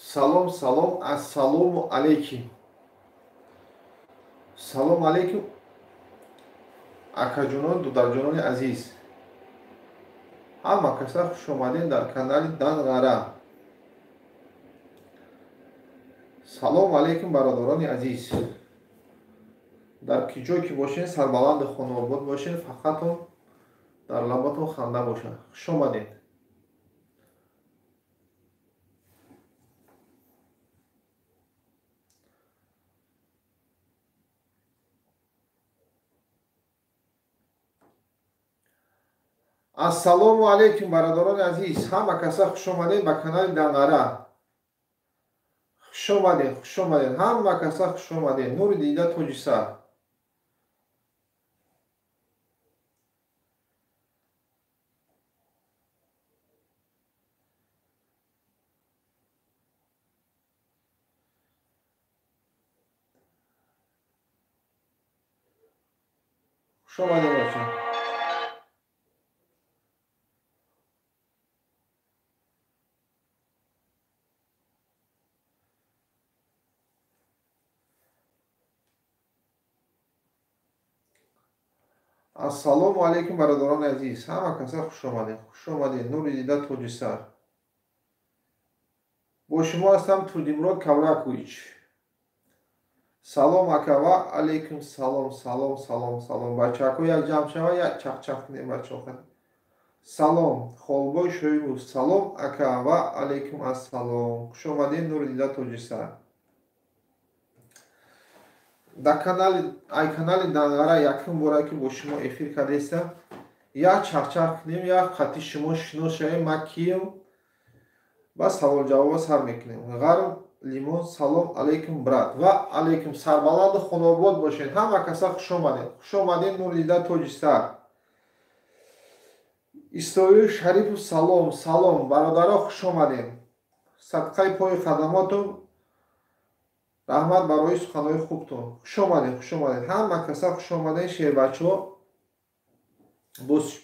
Salom, salom, assalomu alaykum. Салом алейкум, акаҷонон, дударҷонони азиз. Ҳама каса хуш омадед дар канали Данг'ара. Салом алейкум, бародарони азиз. Дар ки ҷой ки бошед, сарбаланду хонобод бошед, фақатон дар лабатон ханда бошад. Хуш омадед. Ассалому алейкум, бародарони азиз. Ҳама каса хуш омадед ба канали Данг'ара. Хуш омадед, хуш омадед. Ҳама каса хуш омадед. Нури дида тоҷисар. Хуш омадед бача. ассалому алейкум, бародарони азиз. Ҳама каса хуш омадед. Хуш омадед. Нури дида тоҷисар. Бо шумо ҳастам Турдимурод Кавракович. Салом ака. Ва алейкум салом, салом, салом, салом. Бачаҳо як ҷамъ шава, як чақчақ кунем бачаҳо. Салом, Холбой Шоимов. Салом ака. Ва алейкум ассалом. Хуш омадед. Нури дида тоҷисар. Дар канали Данг'ара якум бора ки бо шумо эфир кардестам, як чақчақ кунем, як хати шумо шинос шавем. Ман кием ба савол-ҷавоба сар мекунем. Ғарб Лимон. Салом алейкум брат. Ва алейкум. Сарбаланду хонобод бошед. Ҳама каса хуш омадед. Хуш омадед. Нури дида тоҷисар. Истоил Шарифов. Салом, салом. Бародаро хуш омадед. Садқаи пои хадамотон. раҳмат барои суханои хубтон. Хуш омадед, хуш омадед. Ҳама каса хуш омадед. Шербачо,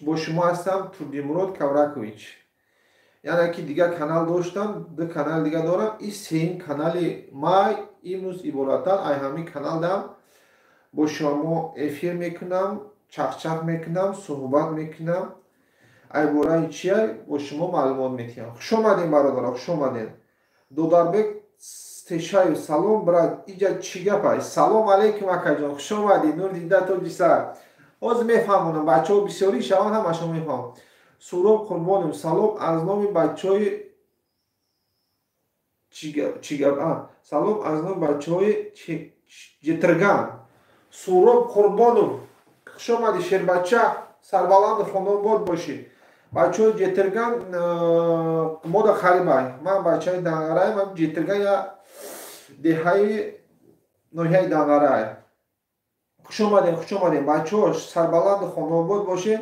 бо шумо ҳастам Турдимурод Кавракович. Яъне ки дига канал доштам, ду канал дига дорам. И сеюм канали май имрӯз иборатан ай ҳамин канал дам бо шумо эфир мекунам, чақчақ мекунам, суҳбат мекунам. Ай бораи чия бо шумо маълумот метиҳам. Хуш омадед бародаро, хуш омадед. Додарбек Стешаев. Салом брат. Иҷа чӣ гапай? Салом алейкум акаҷон. Хуш омадед. Нури дида тоҷисар. ҳозир мефаҳмонам. бачаҳо бисёрӣ шаванд, ҳамашон мефаҳмам. Суроб Қурбонов. Салом аз номи бачаҳои чӣ гап? Салом аз номи бачаҳои Ҷетирган. Суроб Қурбонов. Хуш омадед шербача. Сарбаланду хонобод бошед. бачаҳои Ҷетирган мода харибай. Ман бачаҳои Данг'араам. Ман Ҷетирган я деҳаи ноҳияи Данг'араа. Хуш омадед, хуш омадед. бачаҳо сарбаланду хонобод бошед.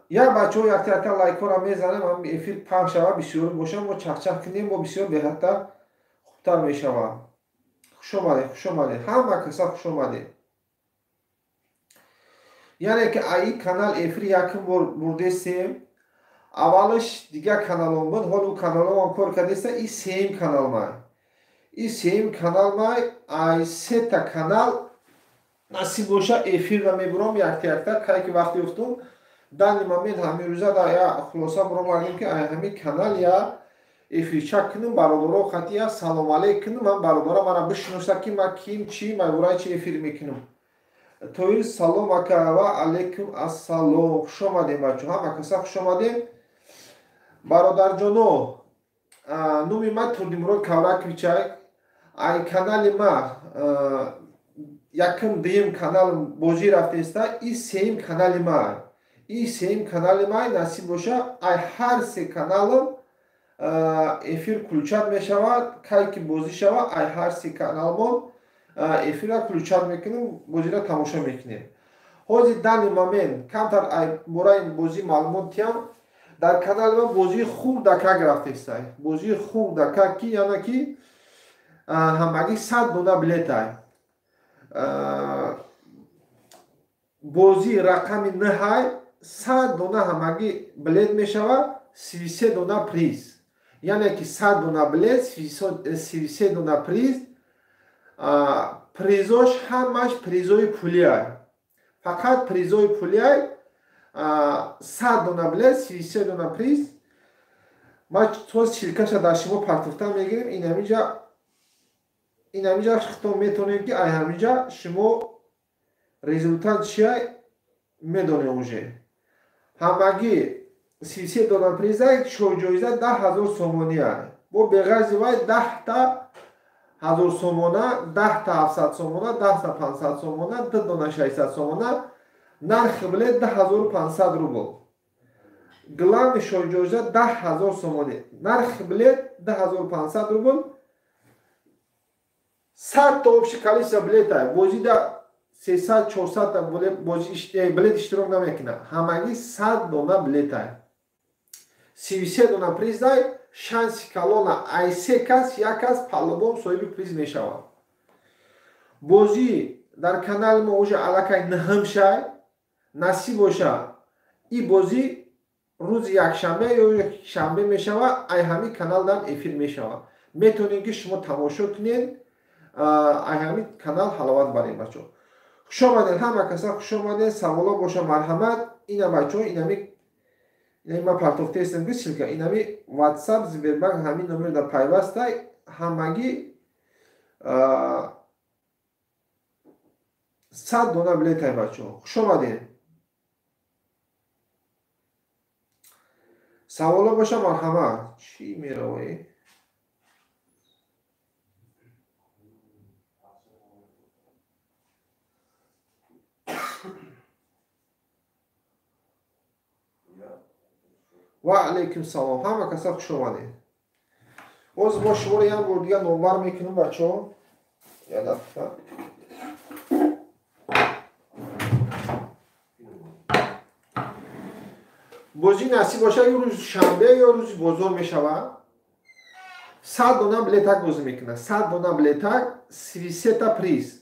як бачаҳо як лайкора мезанем, ҳам эфир пахш шава, бисёр бошам, мо чақчақ кунем, мо бисёр беҳтар хубтар мешавад. Хуш омадед, хуш омадед. Ҳама каса хуш омадед. яъне ки аи канал эфир якум бор бурдестем. аввалаш дига каналон буд, ҳоло каналонам кор кардестам. И сеюм канал май. И сеюм канал май. ай сета канал насиб боша эфирра мебурам якта, кай ки вақти уфтум дани момент ҳамин рӯза дар я хулоса буромадем ки ай ҳамин канал я эфирча кунем, бародаро хати я салом алейкум. Ман бародара мана бишноса ки ман ким, чӣ, ман бораи чӣ эфир мекунам. Тоир салом ака. Ва алейкум ассалом. хуш омадед бачаҳо. ҳама каса хуш омадед. бародарҷоно, номи ман Турдимурод Кавраковичай. ай канали ман якум дуюм канал бозӣ рафтеста. И сеюм канали ман. И сеюм канали ман насиб боша ай ҳар се каналам эфир кулчат мешавад. кай ки бозӣ шава ай ҳар се каналмон эфира кулчат мекунем, бозира тамошо мекунем. ҳозир дани момент камтар ай бораи бозӣ маълумот диҳам. дар канали ман бозии хурдакак рафтестай. бозии хурдакак ки яъне ки ҳамагӣ 100 дона билетай. бозии рақами ниҳай 100 дона ҳамагӣ билет мешавад, 33 дона приз. яъне ки 100 дона билет, 33 дона приз, призош ҳамаш призои пулиай. Фақат призои пулиай 100 дона билет, 33 дона приз. ма тоз чилкаша дар шумо партофта мегирем. ин ҳамиҷа хитоб метонем ки ай ҳамиҷа шумо результат чия медонем уже. ҳамагӣ 33 дона приза шоҳҷоиза 10,000 сомония. бо беғарзи вай 10 1000 сомона, 10 700 сомона, 10 500 сомона, 2 дона 600 сомона, нархи билет 10500 рубл. главни шоҳҷоиза 10,000 сомони, нархи билет 10500 рубл. 100 та общее количество билета, бозида 300 400 та билет иштирок намекунад. ҳамагӣ 100 дона билетай. 33 дона приздай, шанси калона ай се кас, як кас паллубон соҳиби приз мешавад. бозӣ дар канали мо уже аллакай наҳам шай, насиб боша и бозӣ рӯзи якшанбе ё шанбе мешавад, ай ҳами канал дар эфир мешавад. метавонед ки шумо тамошо кунед, ай ҳами канал ҳаловат баред бачо. хуш омадед, ҳама каса хуш омадед, саволо боша марҳамат. ина бачо инами ма партофта ҳастам ки силка инами WhatsApp Сбербанк ҳамин номер дар пайвастай ҳамагӣ 100 дона билетай бачо. хуш омадед. саволо боша марҳамат. чӣ меравӣ? ва алайкум салом. ҳама каса хуш омадед. боз мо шуморо як бор дига номбар мекунем бачо. я дафта бозӣ насиб боша ё рӯзи шанбе ё рӯзи бозор мешавад. 100 дона билетак бозӣ мекунад. 100 дона билетак, 33 та приз.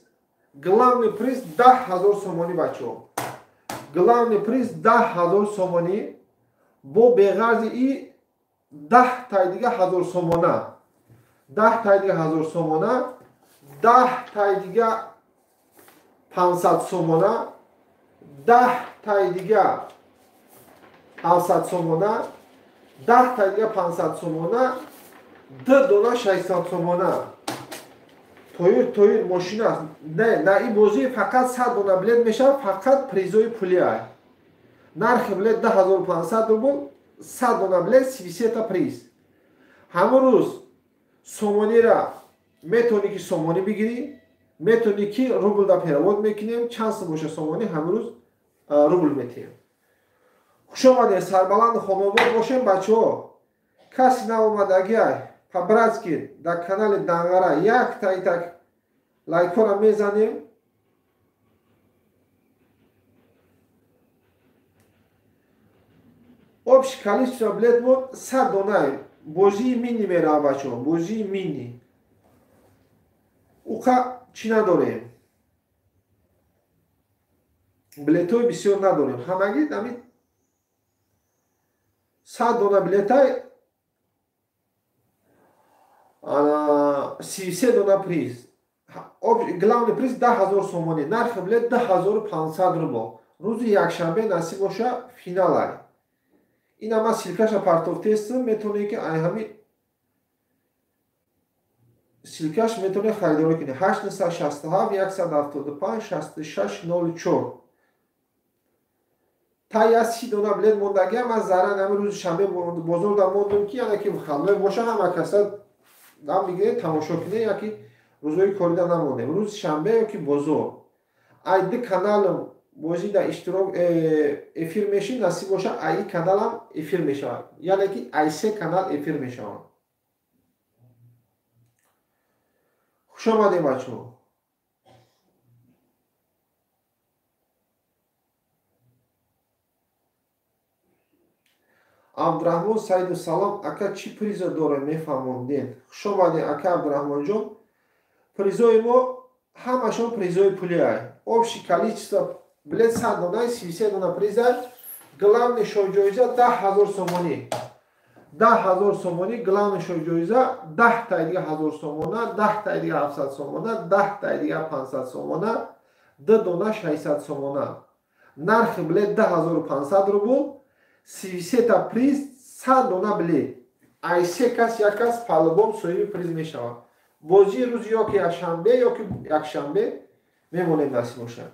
главный приз 10,000 сомонӣ бачо. главный приз 10,000 сомонӣ. бо беғарзи и 10 тай дига 1000 сомона, 10 тай дига 1000 сомона, 10 тай дига 500 сомона, 10 тай дига 700 сомона, 10 тай дига 500 сомона, 2 дона 600 сомона. тоир мошина аст. на ин бозӣ фақат 100 дона билет мешавад, фақат призои пулиай. нархи билет 10500 рубл, 100 дона билет, 33 та приз. ҳамон рӯз сомонира метавонӣ ки сомонӣ бигирӣ, метавонӣ ки рубл да перевод мекунем, чанд сум боша сомонӣ, ҳамон рӯз рубл метиҳем. хуш омадед, сарбаланду хонобод бошем бачаҳо. каси наомадагиай по-братски дар канали Дангара як так лайкора мезанем. общее количество билет мо 100 донай. бозии мини мерава бачаҳо, бозии мини. уқа чӣ надорем, билетҳои бисёр надорем. ҳамагӣ ами 100 дона билетай, 33 дона приз. главный приз 10,000 сомонӣ. нархи билет 2500 рубл. рӯзи якшанбе насиб боша финалай. ина ман силкаша партофтестам, метавонед ки ай ҳами силкаш метавонед харидорӣ кунед. 867 175 66 04. та 30 дона билет мондагиам аз заран ҳами рӯзи шанбе бозор да мондум ки яна ки халлой боша ҳама каса дам бигиред тамошо кунед, яки рӯзҳои корида намонем. рӯзи шанбе ёки бозор ай ди каналам бозӣ дар иштирок эфир мешавад, насиб боша ай каналам эфир мешавад, яъне ки ай се канал эфир мешавад. хуш омадед бачаҳо. абдураҳмон саиду салом. ака чӣ призо дорем мефаҳмондед? хуш омадед ака Абдураҳмонҷон. призои мо ҳамашон призои пулиай. общее количество билет 100 дона, 33 дона приза. главный шоҳҷоиза 10,000 сомонӣ. 10,000 سومونی گلان شوجویزا 10 تا دیگه 1000 سومونه 10 تا دیگه 700 سومونه 10 تا دیگه 500 سومونه 2 دونه 600 سومونه нархи билет 10500 рубл 33 та приз 100 дона билет ай се кас як кас по-любому соҳиби приз мешавад бозии рӯзи ё ки якшанбе ё ки якшанбе мемонем насиб бошад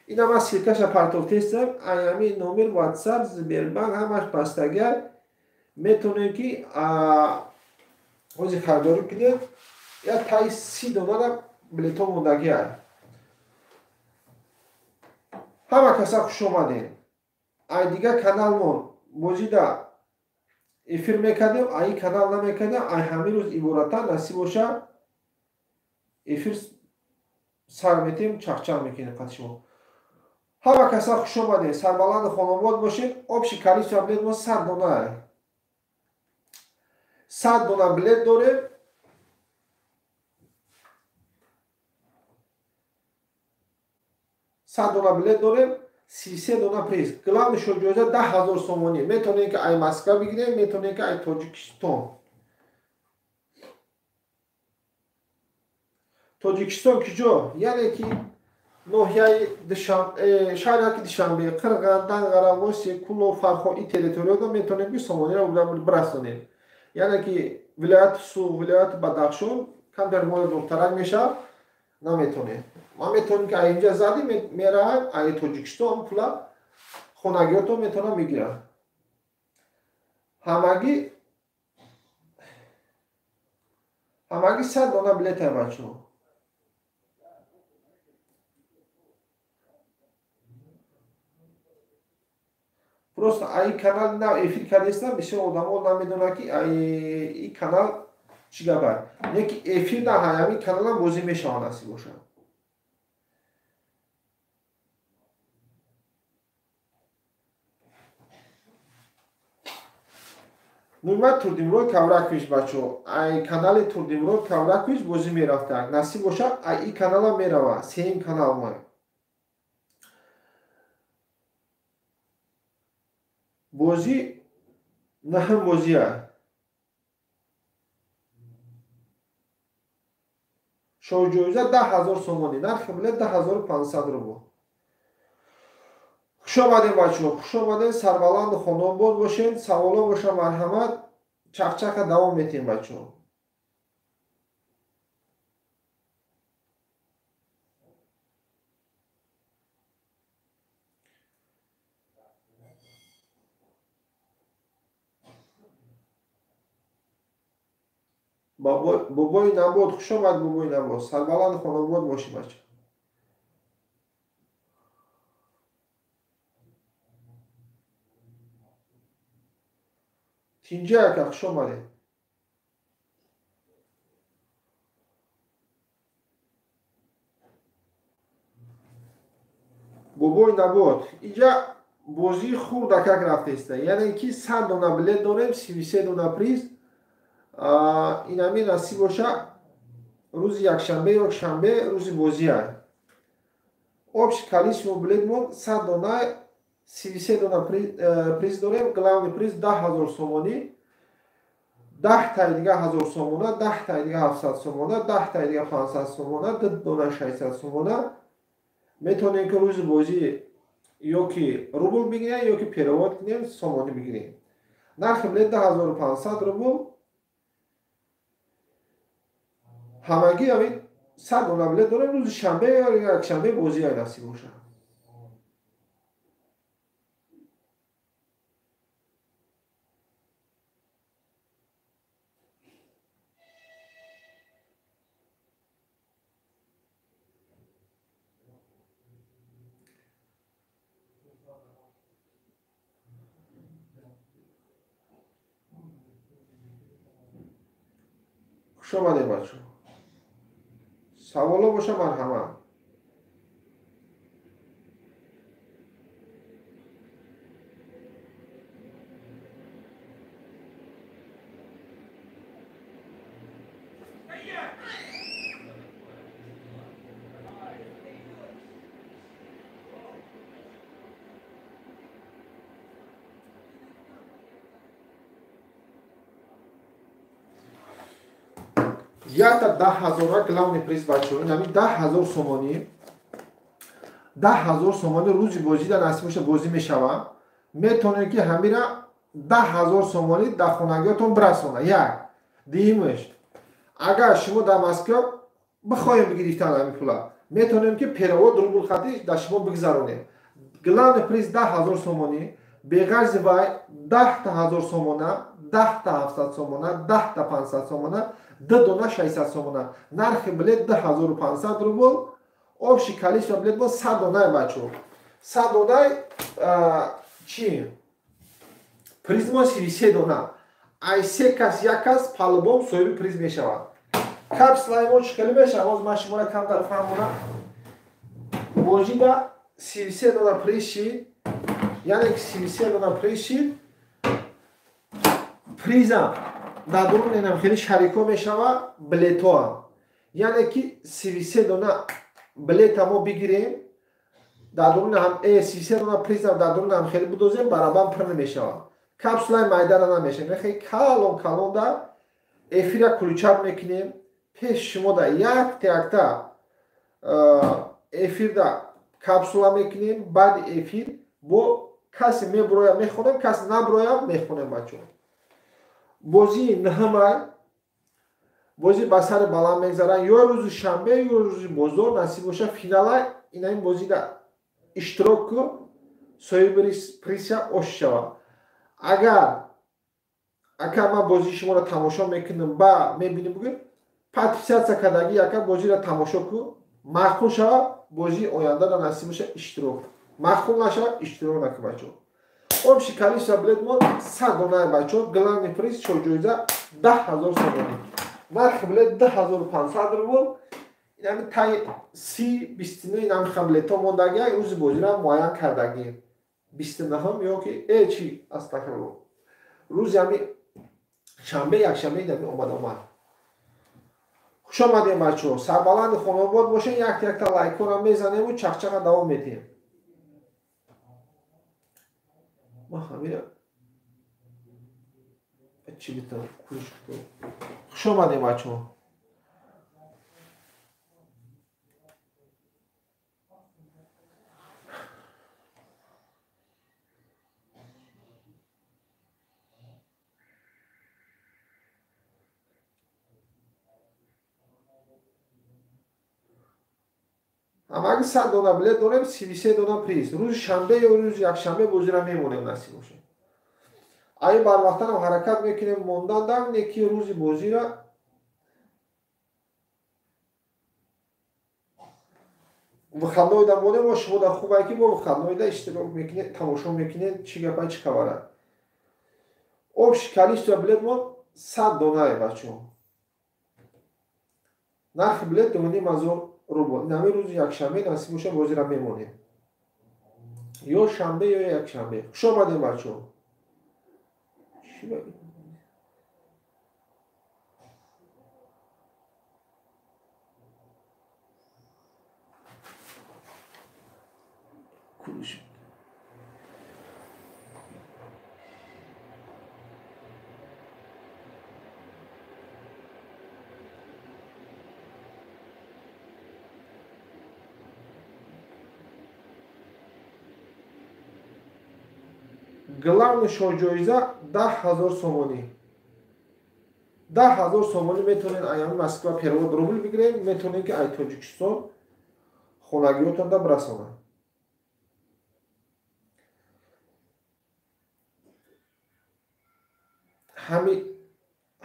ина ман силкаша партофтестам аями номер ватсап Сбербанк ҳамаш бастагар метавонем ки ҳозир харидорӣ кунед як таи 30 донара билетҳо мондагӣ аст ҳама каса хуш омадед ай дига каналмон бозида эфир мекардем ай канал намекардем ай ҳамин рӯз ибората насиб боша эфир сар метем чахчах мекунем қад шумо ҳама каса хуш омадед сарбаланди хонобод бошед обши количество билет мо 100 дона аст 100 дона билет дорем 100 дона билет дорем 33 дона приз главный шоҷоиза 10000 сомонӣ метавонем ки ай Москва бигирем метавонем ки ай Тоҷикистон Тоҷикистон киҷо яъне ки ноҳияи шаҳраки Душанбе Қирған Данғара Восе Кулло Фархо ин территорияда метавонем ки сомониро бирасонем яъне ки вилояти Суғ вилояти Бадахшон камтар моли дуртарак мешавад наметавонем ман метавонем ки ай инҷа зади меравам ай Тоҷикистон пула хонагиёто метавонам бигирам ҳамагӣ 100 дона билет ай бачаҳо просто ай канал нав эфир кардестам бисёр одамо намедонанд ки ин канал чӣ гап аст не ки эфир на ҳамин каналам бозӣ мешавад насиб бошад нӯмад Турдимурод Кавракович бачаҳо ай канали Турдимурод Кавракович бозӣ мерафтак насиб бошад ай ин каналам меравад сеюм канал ман бозӣ наҳам бозӣ аст шоҳҷоиза 10000 сомонӣ нархи билет 10500 рубл хуш омадед бачаҳо хуш омадед сарбаланду хонобод бошед саволо боша марҳамат чахчаха давом метем бачаҳо бобои набод хуш омад бобои набод сарбаланду хонобод бошед бачаҳо тинҷа ака хуш омадед бобои набод инҷа бозии хурд акак рафтеста яъне ки 100 дона билет дорем 33 дона приз инами насиб боша рӯзи якшанбе ё шанбе рӯзи бозӣ аст обши количество билет мон 100 дона 33 дона приз дорем главный приз 10000 сомонӣ 10 таи дига 1000 сомона 10 таи дига 700 сомона 10 таи дига 500 сомона 2 дона 600 сомона метавонем ки рӯзи бозӣ ё ки рубл бигирем ё ки перевод кунем сомонӣ бигирем нархи билет 10500 рубл ҳамагӣ ҳамин 100 дона билет дорем рӯзи шанбе ё якшанбе бозӣ ай насиб бошад хуш омадед бачаҳо саволо боша марҳамат Я та 10,000 главный приз бачо. Нами 10,000 сомони. 10,000 сомони рӯзи бозида насиб бозӣ мешава. Метавонед ки ҳамира 10,000 сомони дар хонагиатон бирасона. Як. Дуюмаш. Агар шумо дар Москва бихоҳем гирифтан ҳамин пула, метавонем ки перевод рубл хати дар шумо бигзаронем. Главный приз 10,000 сомони. Беғарзи вай 10,000 сомона, 10,700 сомона, 10,500 сомона, 2 дона 600 сомона. Нархи билет 2,500 рубл. Общее количество билет было 100 донай бачо. 100 донай чи? Призмо 33 дона. Ай се кас як кас палубом соҳиби приз мешавад. Капсулаи мо чӣ хеле мешавад? Ҳозир ман шуморо камтар фаҳмонам. Божида 33 дона приз шид. Яъне ки 33 дона приз шид. Призам дар дуруни инам хеле шарико мешава билетоам. Яъне ки 33 дона билета мо бигирем. Дар дуруни ҳам 33 дона призам дар дуруни ҳам хеле будозем барабар пир намешава. Капсулаи майдара намешавад. Хеле калон калонда эфира ключаб мекунем. Пеш шумо да як теакта эфирда капсула мекунем. Баъди эфир бо касе мебуроя мехонем, касе набуроя мехонем бачо. Бозии наҳамай бозӣ ба сари баланд мегзарад. Ё рӯзи шанбе ё рӯзи бозор насиб боша финала инаин бозида иштирок ку соҳиби приза ош шавад. Агар ман бозии шуморо тамошо мекунам ба мебинем бугӯ подписатсия кардаги яка бозиро тамошо ку махкул шавад бозии ояндада насиб боша иштирок. Махкул нашавад иштирок накун бачо. Общее количество билет мо 100 донай бачо. Главный приз чойҷоиза 10,000 сомони. Нархи билет 2,500 рубл. Инами тай 30-29 инами билето мондаги рӯзи бозиро муайян кардаги. 29 ё ки чи астағфируллоh. Рӯзи ҳами шанбе якшанбе инами омад. Хуш омадем бачо. Сарбаланди Хонобод бошен, як-якта лайкора мезанем ва чақчаqa давом метем. Ма ҳамира чи битам куш. Хуш омадем бачо. Амаги 100 дона билет дорем, 33 дона приз. Рӯзи шанбе ё рӯзи якшанбе бозиро мемонем насиб боша. Ай барвақтанам ҳаракат мекунем мондандан неки рӯзи бозиро вихадноида монем ва шумо дар хубае ки бо вихадноида иштирок мекунед, тамошо мекунед, чӣ гапа чӣ хабара. Общее количество билет мо 100 донае бачо. Нархи билет 2,500 рубл. Инами рӯзи якшанбе насиб боша бозиро мемонем. Ё шанбе ё якшанбе. Хуш омадем бачо. Главный шоҳҷоиза 10,000 сомони. 10,000 сомони метавонед аями Москва перевод рубл бигирем, метавонед ки ай Тоҷикистон хонагиётонда бирасонад.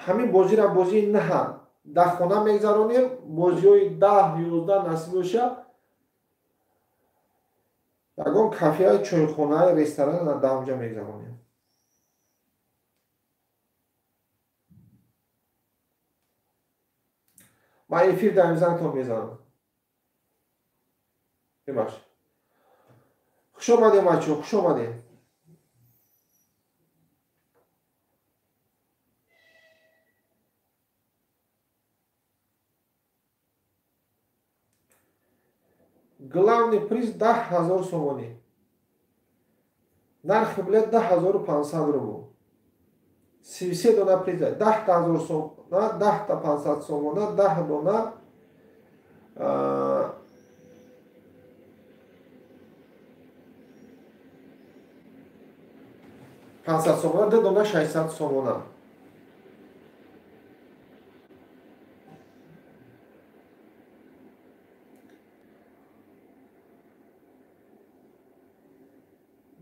ҳамин бозиро бозии наҳам дар хона мегзаронем. Бозиҳои 10-11 насиб боша ягон кафеаи чойхонаи ресторан дар онҷа мегзаронем. ман эфир дар имзантон мезанам. бибахш. хуш омадем бачо, хуш омадем. Главный приз 10,000 сомони. Нархи билет 2,500 рубл. 33 дона приза. 10,000 10 تا 500 سومونه 10 دونه 500 سومونه 2 دونه 600 سومونه.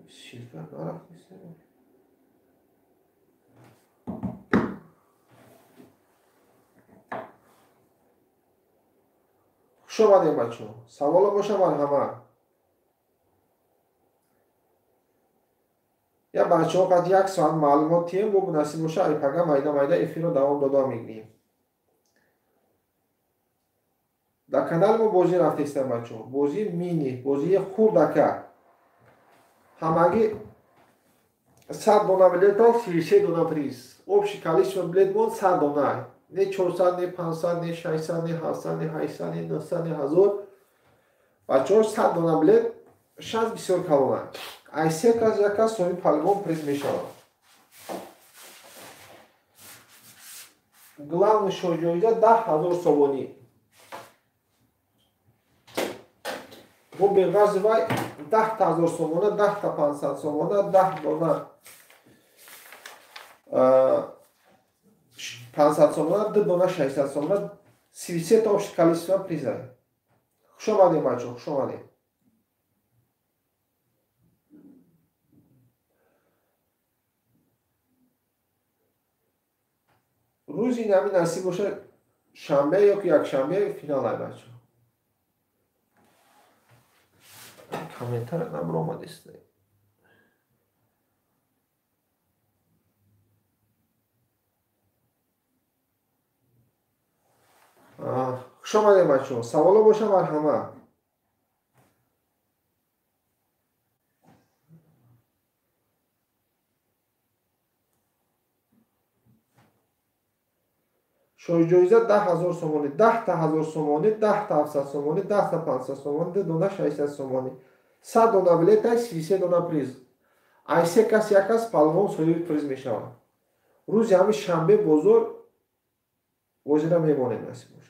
شرکت نرفت نیست. خوش آمدیم بچه ها. سوال باشه مرحمت. یا بچه ها قد 1 ساعت معلومات تیم و مناسب باشه ای پگه مایده افیر رو دوام دادا میگنیم. در کانال ما بازی رفته استم بچه ها. بازی مینی، بازی خوردکه. همگی 100 دونه بلیت ها 33 دونه پریز. общий количество بلیت بود 100 دونه. نه 400 نه 500 نه 600 نه 700 نه 800 نه 900 نه 1000. بچه ها 100 دونه بلیت شانس بسیار کلانه. ای سه کس یک کس سومی پالگون پریز می شود. главный شوجویده 10,000 سومونی. بو بغاز وای 10,000 سومونه 10 تا 500 سومونه 10 دونه 500 سومونه 2 دونه 600 سومونه 33 تا общий количество приза. خوش آمدید بچه خوش آمدید. روزی نمی نصیب باشه شنبه یا که یک شنبه فینال های بچه کامنتر نمر آمده است. خوش آمدید بچه سوالا باشه مرحمت. جایزه 10,000 سومانی 10 تا 1000 سومانی 10 تا 700 سومانی 10 تا 500 سومانی 2 دونه 600 سومانی 100 دونه بلیت 33 دونه پریز. ای سه کس یک کس پالوان صاحب پریز می شود. روز همین شنبه بزرگ وزیر میمانه نصیب باشه.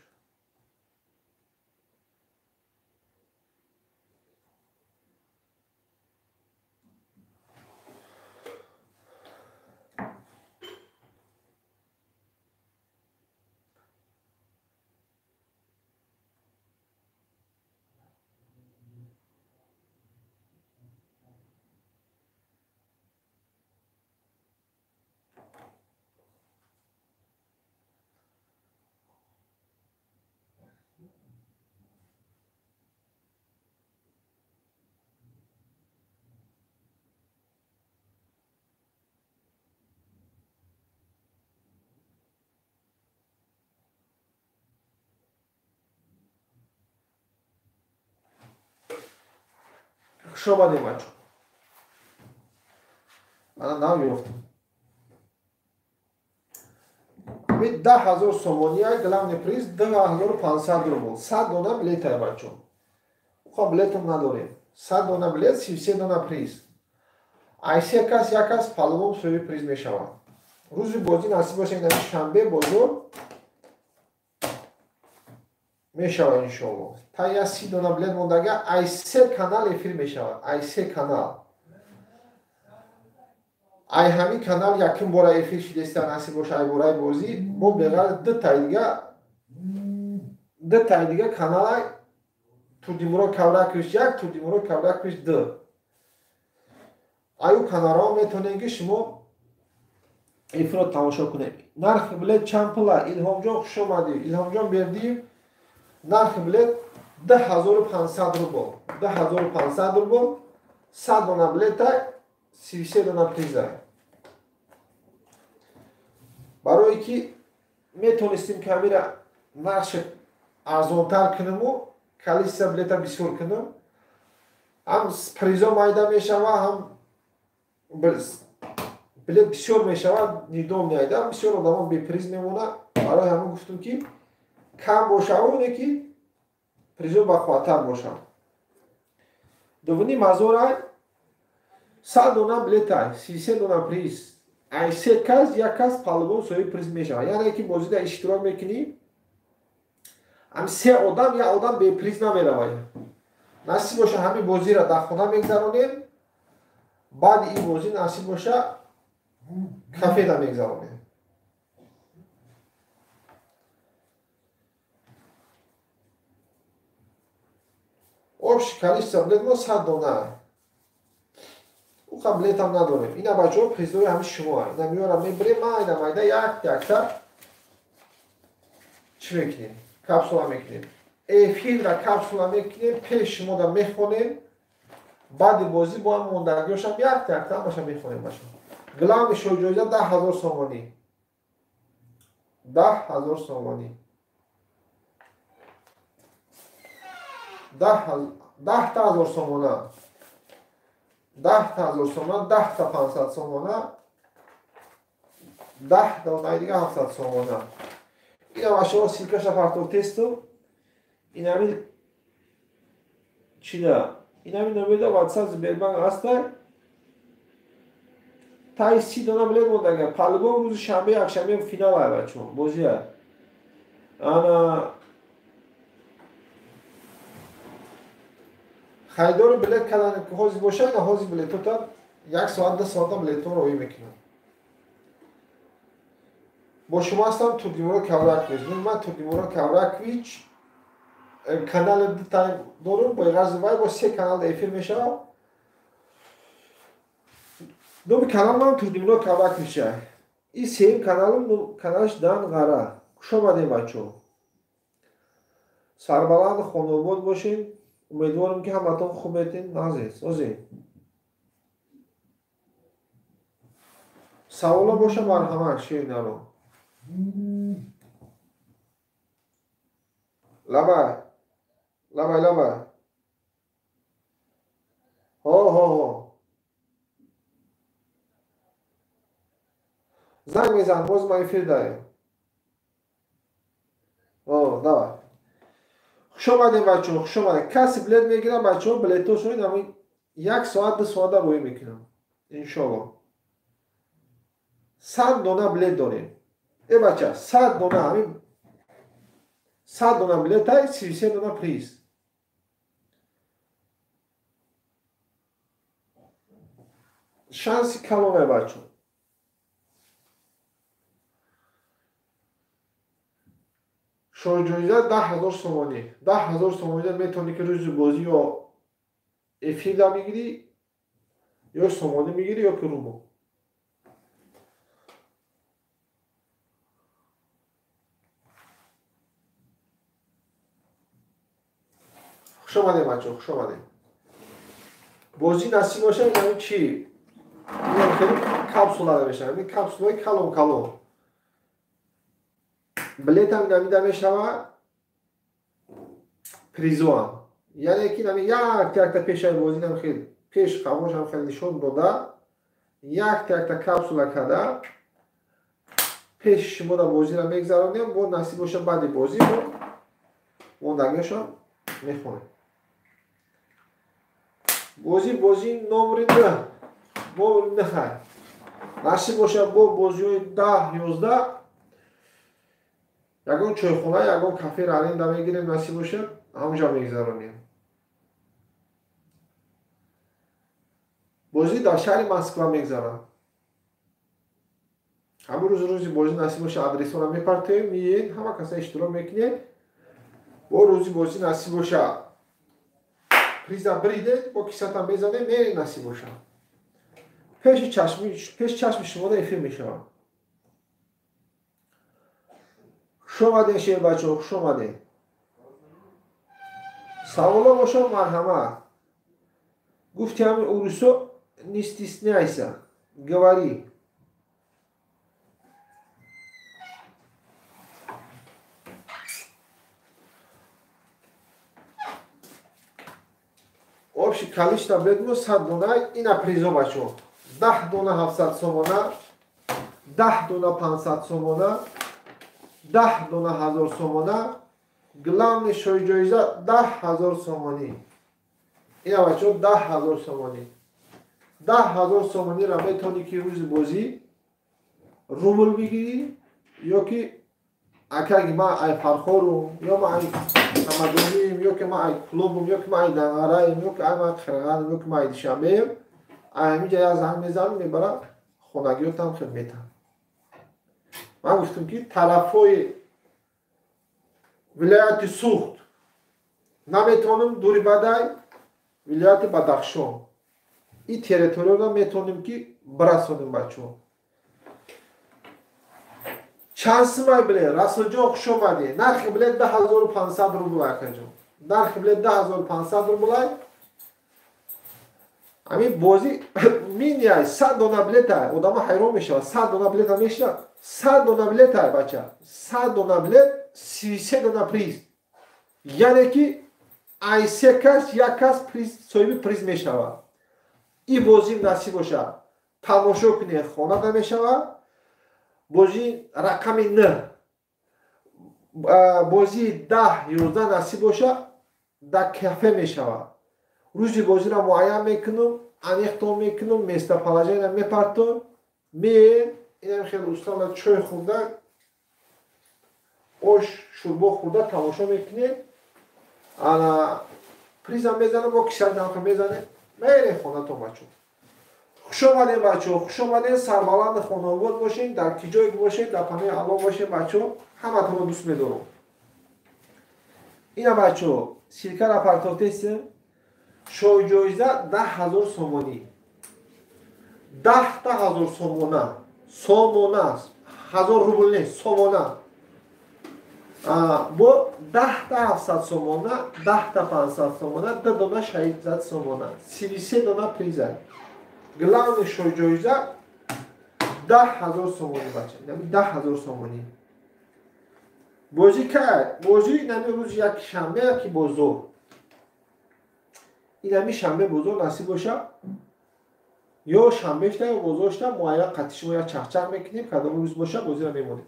خوش آمدید بچه من نمی‌گفتم. می 10,000 سومانی های گلام پریز 2,500 روبل 100 دونه بلیت های بچه خب بلیت هم نداریم 100 دونه بلیت 33 دونه پریز. ای سه کس یک کس پالوم سوی پریز می شود. روز بازی نصیب باشه این شنبه بزرگ می شود انشالله. تا یا 30 دونه بلیت موندگه ای سه کانال افیر می شود. ای سه کانال ای همین کانال یکم باره افیر شده است نصیب باشه ای باره بازی ما بغیر دو تای دیگه کانال های تودیمورو کورکش یک تودیمورو کورکش دو ایو کانال ها میتونید که شما افیر رو تماشا کنید. نرخ بلیت چند پوله؟ الهام جان خوش آمدید. الهام جان بردیم نرخ بلیت 10,500 روبل 10,500 روبل 100 دونه بلیت های 33 دونه پریز های. برای که میتونستیم کمی را نقش ارزانتر کنم و کلیسا بلیت بسیار کنم هم پریزا مایده می شود هم بلیت بسیار می شود نیدام نیایده بسیار آدمان بی پریز میمونه. برای همه گفتم که کم باشه و اینه که پریزا بخواتر باشه. دومی مزور های 100 دونه بلیت های 33 دونه پریز ای سه کس یک کس پالوان صاحب پریز میشه. یعنی که بازی در اشتراک میکنی هم سه آدم یا آدم به پریز نمیره. نصیب باشه همین بازی را در خانه میگذرونیم، بعد این بازی نصیب باشه کافه را میگذرونیم. آبش کلیش سبلت ما 100 دانه او قبلیت هم نداریم. اینا بچه ها پریزداری همین شما اینا میارم میبریم. ما اینا مایده یک تا چی میکنیم؟ کپسولا میکنیم. افیل را کپسولا میکنیم، پیش شما را میخونیم، بعد بازی با هم موندگیش هم یک تا باشه میخونیم باشه. گلام شوجویزه 10,000 سومانی. 10,000 سومانی. 10,000 سومانه. 10,000 سومانه. 10 تا 500 سومانه. 10 دانه دیگه 700 سومانه. اینا باشه سیکش پرتو تستو. این همین چی ده؟ این همین نمیده واتساپ بیلبان هسته. تا 30 دانه بلد مونده. پالوان روز شنبه یک شنبه فینال های بچه ها بازیه. انا خیدار بلیت کردن که حاضر باشه نه حاضر بلیت تا 1 ساعت 2 ساعت بلیت رو روی میکنم. با شما هستم تورتیمورا کاوراکویچ. من تورتیمورا کاوراکویچ کانال دارم با غرض وای با 3 کانال افیر میشه. دو کانال من تورتیمورا کاوراکویچ. این 3 کانالم کانالش دان غرا. خوش آمدید بچه‌ها. سربلند خانواده باشین. امیدوارم که همتون خوب بتین. نازید. سوالا باشه مرحمت شیر نرو. لبای. ها. زنگ میزن باز ما افیر داریم. داوای. خوش آمدین بچه ها. خوش آمدین. کسی بلیت میگیرم بچه ها بلیت ها شوید همین 1 ساعت 2 ساعت روی میکنم. انشاءالله. 100 دانه بلیت داریم. ای بچه 100 دانه همین 100 دانه بلیت های 33 دانه پریز. شانسی کلامه بچه ها. شوجویزه 10,000 سومانی. 10,000 سومانی میتونی که روز بازی یا افیر دا میگیری یا سومانی میگیری یا که روبو. خوش آمدید بچه ها. خوش آمدید. بازی نصیب باشه یعنی چی؟ این خیلی کپسولا میشه. این کپسولای کلام. بلیت هم نمیده میشه پریزوان. یعنی که نمی یک تا پیش بازی هم خیلی پیش خاموش هم خیلی نشون داده. یک تا کپسولا کرده. پیش شما دا بازی را میگذرانیم و نصیب باشه بعد بازی رو موندگیش هم میخونیم. بازی نمره 9 نصیب باشه با بازی های 10-11 یکون چایخونه یکون کافه رالین دا میگیریم نصیب باشه همونجا میگذرانیم. بازی در شهر مسکو میگذرم. همون روزی بازی نصیب باشه آدرس رو میپرتیم میین همه کسا اشتراک میکنید با روزی بازی نصیب باشه پریزا بریده با کیسات هم بزنه میری نصیب باشه پیش چشم شما دا افیر میشه. خوش آمدین شیر بچه ها. خوش آمدین. سوالا باشه مرحمت. گفتی همین اوروسو نیستیست نیسا گواری. آبشی کلیش تبلت مو 100 دانه اینا پریزا بچه ها. 10 دانه 700 سومانه. 10 دانه 500 سومانه. 10 دانه 1000 سومانه. گلام شوی جایزه 10,000 سومانی. اینا بچه ها 10,000 سومانی. 10,000 سومانی را میتونی که روز بازی روبل بگیری یا که اگر ما ای فرخورم یا ما ای همدونیم یا که ما ای کلوبم یا که ما ای دنگارایم یا که ما خرگانم یا که ما ای دیشنبهیم همینجا یا زنگ میزنم میبرم خونگیات هم خدمت هم من گفتم که طرفای ولایت سوخت نمیتونم دوری بدای ولایت بدخشان این تریتوری رو میتونیم که برسونیم بچه ها چند مای بله رسول جان خوش آمده نرخ بله 10500 روبل اکا جان نرخ بله 10500 روبل همین بازی مینیای 100 دونه بلیت های آدم حیران میشه 100 دونه بلیت میشه 100 دونه بلیت های بچه 100 دونه بلیت 33 دونه پریز یعنی که ای سه کس یک کس پریز صاحب پریز میشوه این بازی نصیب باشه تماشا کنی خانه نمیشوه بازی رقم 9 بازی 10 11 نصیب باشه در کافه میشوه روزی بازی را معین میکنم انیختون میکنم میسته پلاجای را میپرتم اینم خیلی دوستان چای خورده آش شوربا خورده تماشا میکنه پریزم میزنه با کشر دمخه میزنه میره خونه تو بچه خوش آمدین بچه خوش آمدین سربلند خانواده باشین در کی جای باشین در پناه الله باشین بچه همه تو رو دوست میدارم اینا بچه سیرکه را پرتاکتیستیم شای جایزه 10,000 سومانی 10,000 سومانه سومانه است 1000 روبل نیست سومانه با 10,700 سومانه 10,500 سومانه 2 دونه شهید زد سومانه 33 دونه پریزه گلان شای جایزه 10,000 سومانی بچه یعنی 10,000 سومانی بازی کرد بازی نمی روز یک شنبه که بزرگ این همی شنبه بزرگ نصیب باشه یا شنبه شده یا بزرگ معایا قطیش ما یا چخچخ میکنیم کدام روز باشه بازی را میمونیم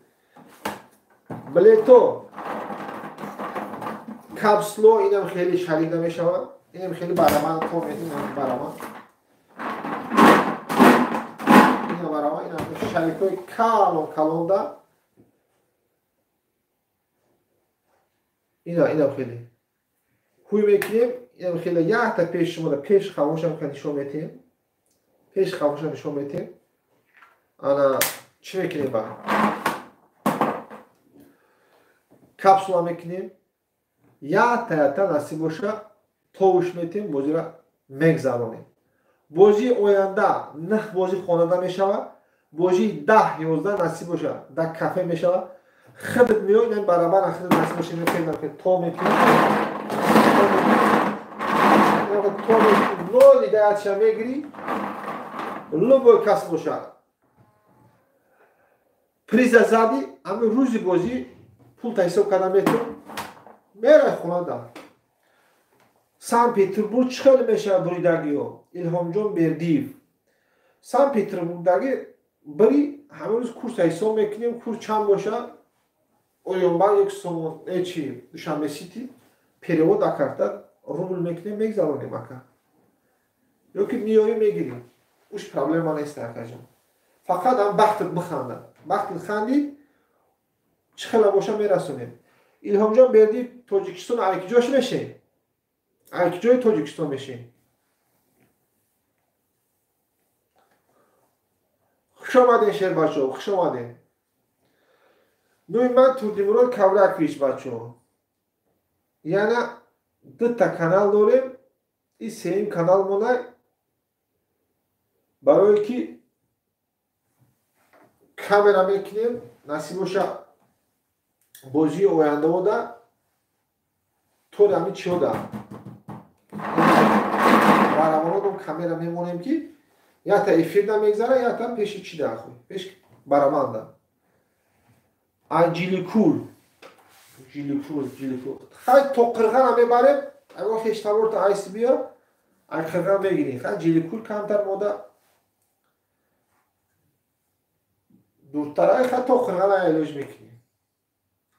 بلیتو کپسلو اینم خیلی شریک نمیشه اینم خیلی برامن تو اینم برامن اینم برامن اینم شریکای کلونده اینم خیلی خوی میکنیم اینم خیلی یه تا پیش شما پیش خاموشم که نشون میتیم پیش خاموشم نشون میتیم انا چی میکنیم با کپسولا میکنیم یا تا نصیب باشه توش میتیم بازی را میگذرونیم بازی آینده نه بازی خانواده میشوه بازی 10-11 نصیب باشه در کافه میشوه خودت میای این برابر خودت نصیب باشه میکنیم که تو میکنیم تو میکنیم نو لیدایتش میگیری لبو کس باشه پریز زدی اما روزی بازی پول تحصیل کردن میتون میره خونه دا سن پیتربورگ خیلی میشه بریدگی ها الهام جان بردیو سن پیتربورگ داگی بری همه روز کورس حساب میکنیم کورس چند باشه اویانبر یک سومون چی دوشنبه سیتی پریود اکرده روبل میکنیم میگذارونیم اکر یا که میایی میگیریم اوش پرابلم ها نیست اکر جان فقط هم بختت بخنده بختت خندی چه خیلی باشه میرسونیم الهام جان بردی تاجیکستان علیکی جاش میشه علیکی جای تاجیکستان میشه خوش آمدین شهر بچه ها خوش آمدین نوی من توردیمورال کورک ریش بچه ها یعنی 2 تا کانال داریم این سیم کانال مونه برای که کامera میکنیم نصیب باشه بازی آینده بوده تو همین چی بوده برامون رو کامera میمونیم که یا تا افیر نمیگذاره یا تا پیش چی ده خوی پیش برامون ده جیلی کول خیلی تو قرغن هم میبریم اگه خیشتالور تا ایس بیا اگه قرغن بگیریم خیلی جیلی کول کمتر موده دورتره خیلی تو قرغن هم علاج میکنیم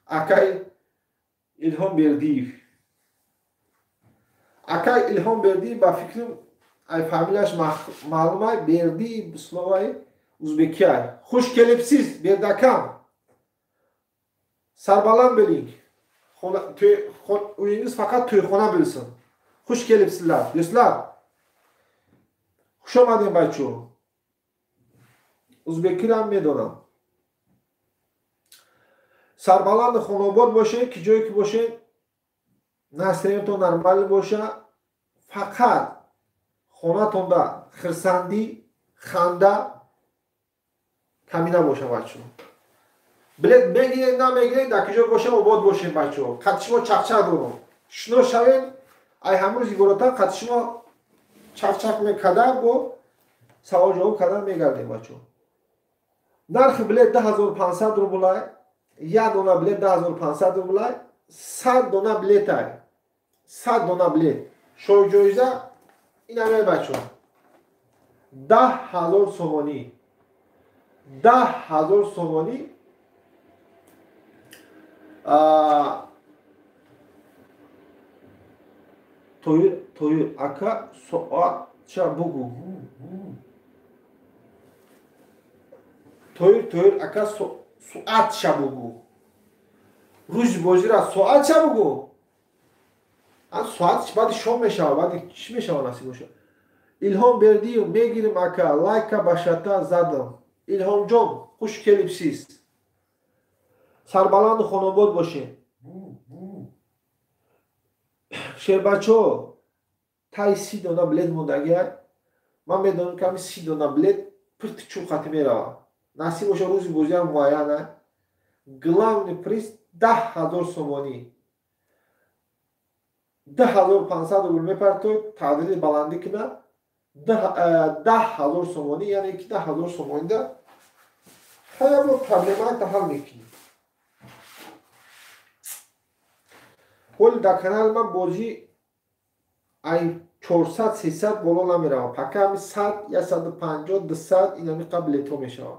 اکای الهام بردی با فکرم ای فامیلش معلومه بردی بسلوی Uzbekiye. Hoş gelipsiz bir dakika. Sarbalan bölük. Uyunuz fakat tüyxona bilsin. Hoş gelipsizler. Dostlar. Hoş omadin bachcho. Uzbeki ram medonam. Sarbalan xonobod boşe, ki joyi ki boşe, nasriyatun normal boşe, fakat xonatunda xirsandi, xanda kamina boşe bachcho. Bilet megire namegire dakijor boşe obod boşe bachcho. Qatishmo chaqchaq dono. Shino shavin ay hamroz igorotan qatishmo chaqchaq mekada bo savol javob kadan megardem bachcho. Narxi bilet 10,500 rublay. Ya dona bilet 10,500 rublay. 100 dona bilet ay. 100 dona bilet. Shoy joiza iname bachcho. 10,000 somoni. 10,000 somoni. Toyur aka soat çabugu. Toyur aka soat çabugu. Ruj bojira soat çabugu. An soat badi şom meşava badi kiş meşava nasıl boşa. İlham verdiğim megirim aka like'a başata zadım. İlhamcom hoş gelipsiz. Sarbalandı xonobod boşin. Şerbaço tay 30 dona bilet mondagiye. Man medonum ki 30 dona bilet pırt çu xatime rava. Nasip boşa ruzi boziyar muayana. Glavni priz 10,000 somoni. 10,500 rubl meparto tadili balandikina 10,000 somoni yani 2,000 somoni da haya bu problema da hal mekini. Hol da kanal man bozi ay 400-300 bolo namirava. Paka hami 100 ya 150-200 inami qabilito meshava.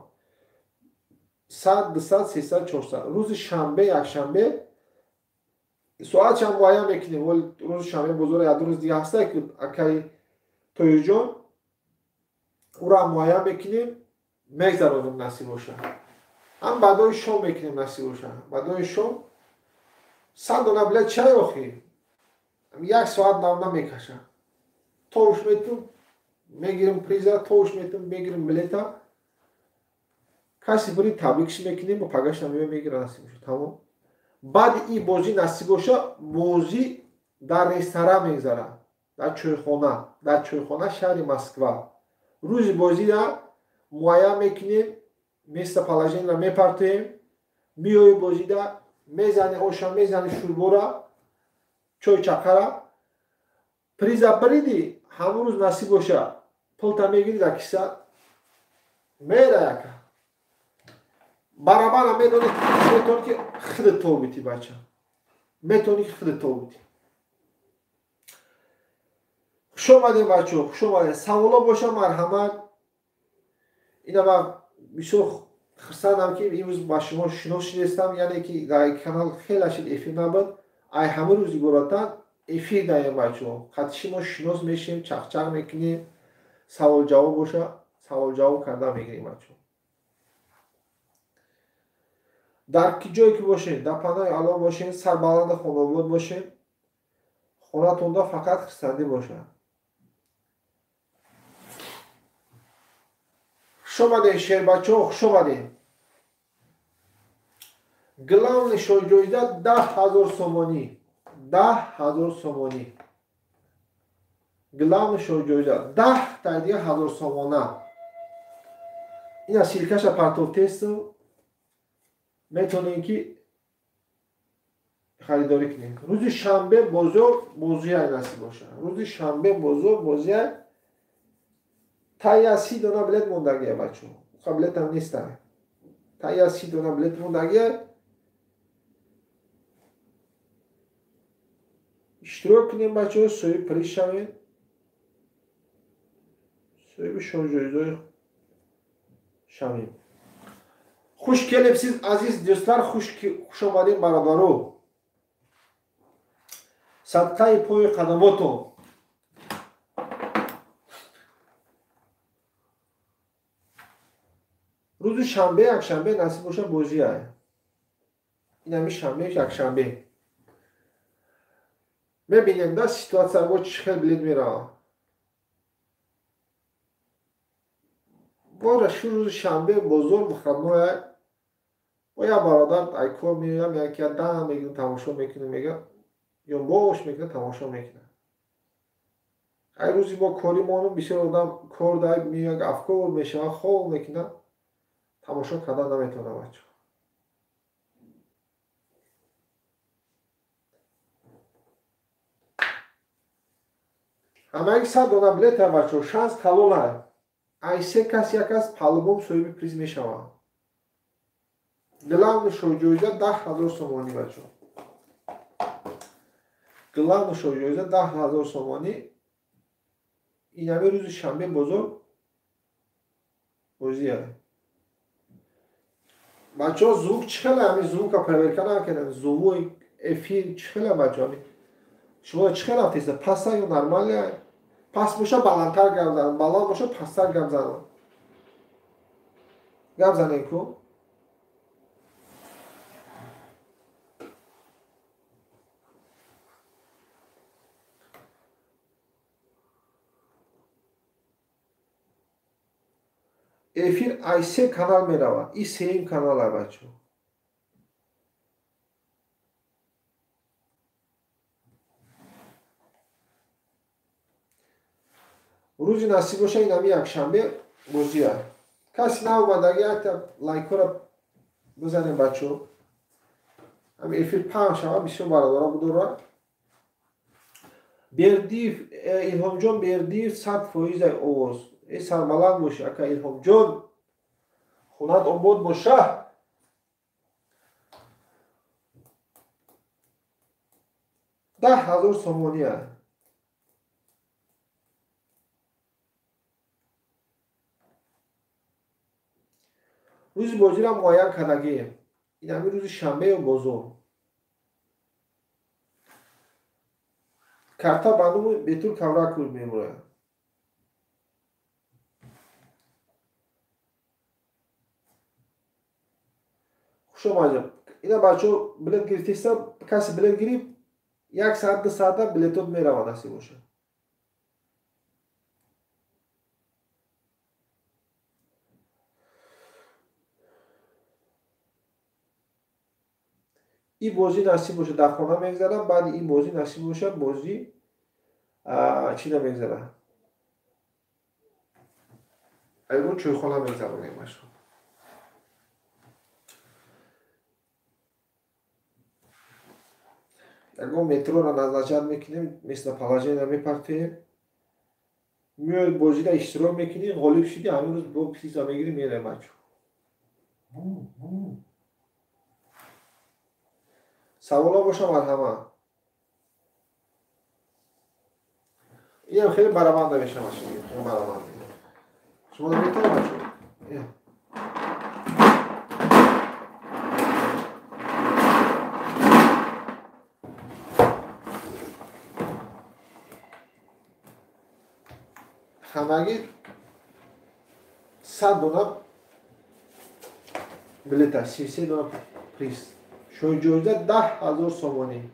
100-200-300-400. Ruzi shanbe yakshanbe soat ham muayyan mekinim. Hol ruzi shanbe bozora ya ruz diye hasta ki akay toyujon ura muayyan mekinim megzaronim nasib osha. Ham badoy shom mekinim nasib osha. Badoy shom 100 dona bilet çay oxi. 1 saat namna mekaşa. Tovuş metim megirim priza, tovuş metim megirim bileta. Kasi biri tabrik mekinim bu pagaş namime megira nasip olsa. Tamam. Bad i bozi nasip olsa bozi dar restoran megzara. Dar çöйxona. Dar çöйxona şehri Moskva. Ruzi bozi da muayyan mekinim mesta palajinla mepartayım. Miyoy bozi da mezani oşa mezani şurbora çoy çakara priza bridi hamuruz nasip oşa pılta megiri da kisa mera yaka barabara medoni meton ki xıdı tolbiti baça metoni xıdı tolbiti xuşomadin baço xuşomadin savola boşa marhamat ina bak birçok خرسانم که امروز با شما شناختم یعنی که در کانال خیلی شد افیر نبود ای همه روزی براتن افیر دایم بچه خاطر شما شناس میشیم چخچق میکنیم سوال جواب باشه سوال جواب کرده میگیریم بچه در کی جایی که باشین در پناه الله باشین سربلند خانواده باشین خونتون فقط خرسندی باشه شماده شیر بچه شماده گلاون شوجویده 10,000 somoni 10,000 somoni گلاون شوجویده 10 تا دیگه 1000 somona اینا سیلکش پرتو تست میتونین که خریداری کنین روز شنبه بزرگ موضوعی نصیب باشه روز شنبه بزرگ موضوعی تا 30 دونه بلیت موندگیه بچه قبلت هم نیستم تا 30 دونه بلیت موندگیه اشتراک کنیم بچه سوی پریش شوید سوی به شوجویدوی شوید خوش کلپسیز عزیز دوستlar خوش آمدین برادرو صدقه پای قدماتون شنبه یک شنبه نصیب باشه بازیه. این همی شنبه یک شنبه میبینیم در سیتواسیون با چه بلید میره. باره شو روز شنبه بزرگ بخدمه و یا برادر ایکور میگه میگه که دم میگه تماشا میکنه میگه یا باش میکنه تماشا میکنه. ای روزی با کاری مانو بسیار آدم کار داید میگه افکار میشه خواب میکنه تماشا کردن نمیتونه بچه. همه یک صد دانه بلیت بچه شانس کلونه ای سه کس یک از پالوبوم سویبی پریز میشوه. گلان شو جویزه 10,000 سومانی بچه. گلان شو جویزه 10,000 سومانی. این همه روز شنبه بزرگ بازیه. بچه ها زوگ چخله همی زوگ که پرورکه نکنه زوگ افیر چخله بچه همی شما چخله هفتیسته پسته یا نرمالیه پس باشه بلندتر گم زنم بلند باشه پستر گم زنم گم زنه کو افیر ای سه کانال می روه این سه این کانال ها بچه روزی نصیب باشه این همی یک شنبه بازیه کسی نه اومدگی یک لایکو را بزنیم بچه همی افیر پنج شما بیشتر برادارا بداره بردی ایلهام جان بردی 100% اوز این سربلند باشه اکا ایلهام جان خونت آباد باشه 10,000 سومانیه روز بازی را معین کردگی این همی روز شنبه و بازار карта ба номи бетур кавракур мемояд. хушомаҷаб ина бачаҳо билет гирифтеста касе билет гирифт 1 саат 2 саата билетот меравад ҳасти бошад. این بازی نصیب باشد در خانه میگذرم بعد این بازی نصیب باشد بازی چی نمیگذرم ایرون چوی خانه میگذرم نیمش یکم مترو را نزدیک میکنیم مثل پلاژه نمیپرتیم میاد بازی را اشتراک میکنیم غالب شدی همین روز با پیزا میگیریم میره مچو سوالا باشه مرحبا این هم خیلی برابنده میشه ماشین خیلی برابنده شما رو میتونه بچه همگی 100 دلار بلیت است 33 دلار پریس شوی جوزه 10,000 سومانی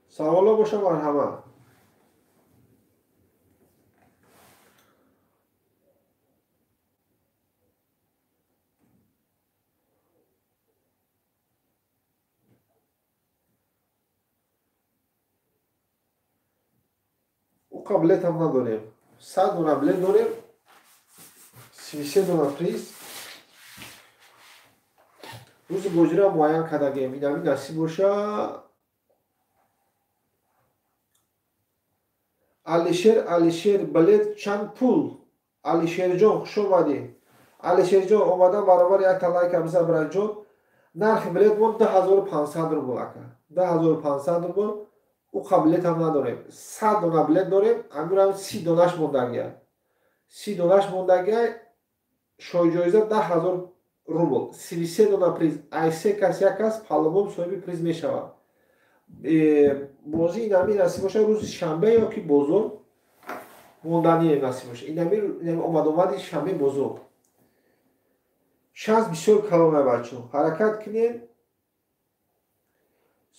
سوالا باشه مرحبا او قبلت هم نداریم 100 دلار بلیت داریم 33 دلار پریس روز بازی را معین کردگیم این همین نصیب باشه علیشیر بلیت چند پول علیشیر جان خوش اومدی علیشیر جان اومدن برابر یک لایک بزن برای جان نرخ بلیت بود 10,500 روبل اکا 10,500 روبل او قبلیت هم نداریم 100 دونه بلیت داریم امیر هم 30 دونش موندگیه 30 دونش موندگیه шоҳиҷоиза 10,000 рубл. 33 дона приз. Айсе кас як кас паллобом соҳиби приз мешавад. бозӣ инами насиб боша рӯзи шанбе ё ки бозор мондани насиб боша. Инами омадомади шанбе бозор. Шанс бисёр калон ай бачо. Ҳаракат кинед.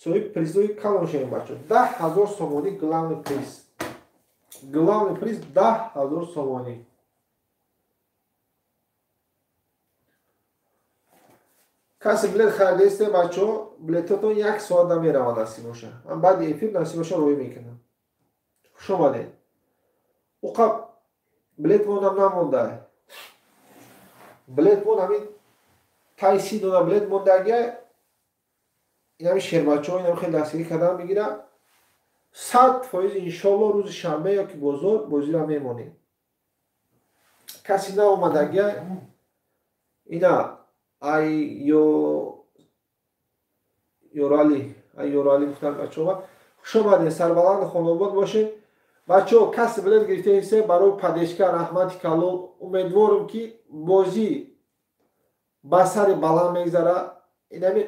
Соҳиби призои калон шавем бачо. 10,000 сомонӣ главный приз. Главный приз 10,000 сомонӣ. کسی بلیت خریده بچه ها بلیتاتون 1 ساعت نمیروند نصیب باشه. من بعد افیر نصیب باشه روی میکنم. خوش آمدید. او قب بلیت موندم نمونده. بلیت موند همین تای 30 دونه بلیت موندگیه. این همین شیر بچه ها این همین خیلی دستگیری کردن میگیرم. 100% انشالله روز شنبه یا که بازار بازی را میمونیم. کسی نه اومدگیه اینا ای یورالی گفتن بچه ها خوش آمدین سربلند خانوباد باشین بچه ها کسی بلیت گرفته ایسته برای پدیشکر احمد کالو امیدوارم که بازی بسر بلند میگذاره این همین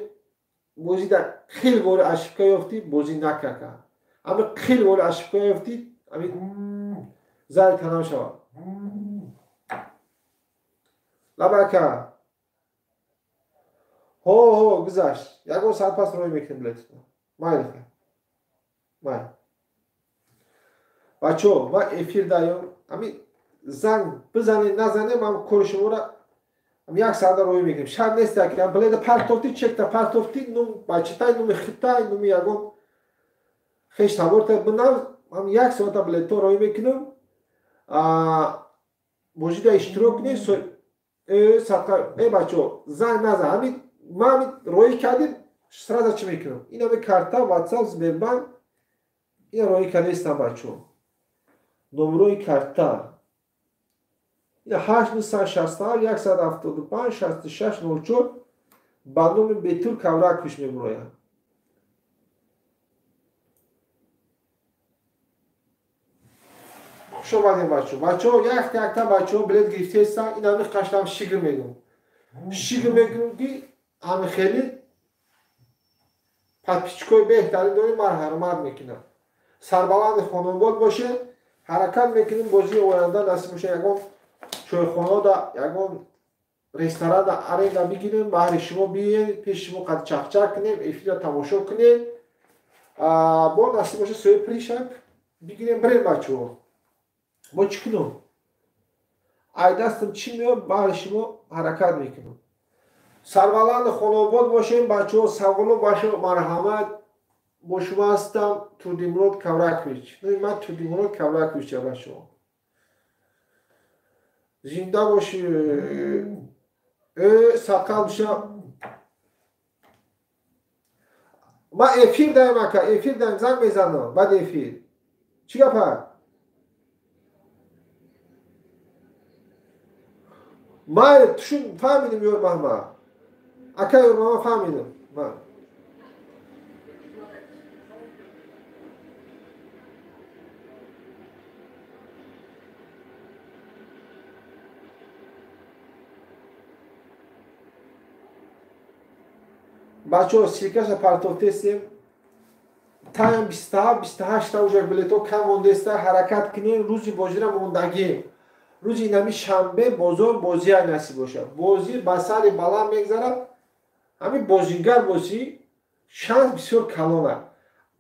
بازی در خیلی بار اشکا یافتی بازی نککه اما خیلی بار اشکا یافتی همین زر تنم شود لبکه هو گذشت یکون ساعت پس روی میکنیم بلیتتون مایل خیلی مایل بچه ها من افیر دایم همین زنگ بزنید نزنید من کار شما را یک ساعت روی میکنیم شب نیست که بلیت پرتوفتی چکتا پرتوفتی نوم بچه تای نوم خطای نوم یکون خیش تبارت بنام من یک ساعت بلیت روی میکنم بوجود اشتراک نیست صدقه ای بچه ها زنگ نزن همین من روی کردیم سراغ چی میکنم این همه کارتا واتساپ زبربان این روی کرده استم بچه نمروی کارتا این 8 175 66 04 با نوم بیتور کورک پیش میبرویم شو بادیم بچه ها یک تا بچه ها بلیت گرفته استم این همه قشنگ شیگر میگم که همه خیلی پتپیچکوی بهترین داریم مرحمت میکنم سربلند خانوباد باشه حرکت میکنیم بازی آینده نصیب میشه یکون چایخانه دا یکون رستوران دا ارنده بگیریم بحر شما بیاین پیش شما قد چک کنیم افیر تماشا کنیم با نصیب باشه سوی پریشک بگیریم بریم بچه ها با چی کنم ای دستم چی میاد بحر شما حرکت میکنم سربلند خانوباد باشیم بچه ها سوالو باشه مرحمت با شما هستم تودیمرود کورکویچ من تودیمرود کورکویچ بچه ها زنده باشی ساقل بشم من افیر دایم اکا افیر دایم زنگ میزنم بعد افیر چی گفت؟ من تشون فهمیدم یور محمد اکا یور محمد فهمیدم من بچه ها سیرکش پرتوفته استیم تایم 27-28 تا اوجه بلیتو کم مونده است حرکت کنیم روزی بازی را موندگیم روزی اینمی شنبه بازار بازی های نصیب باشه بازی بسر بلند میگذاره همین بازیگر بازی شانس بسیار کلانه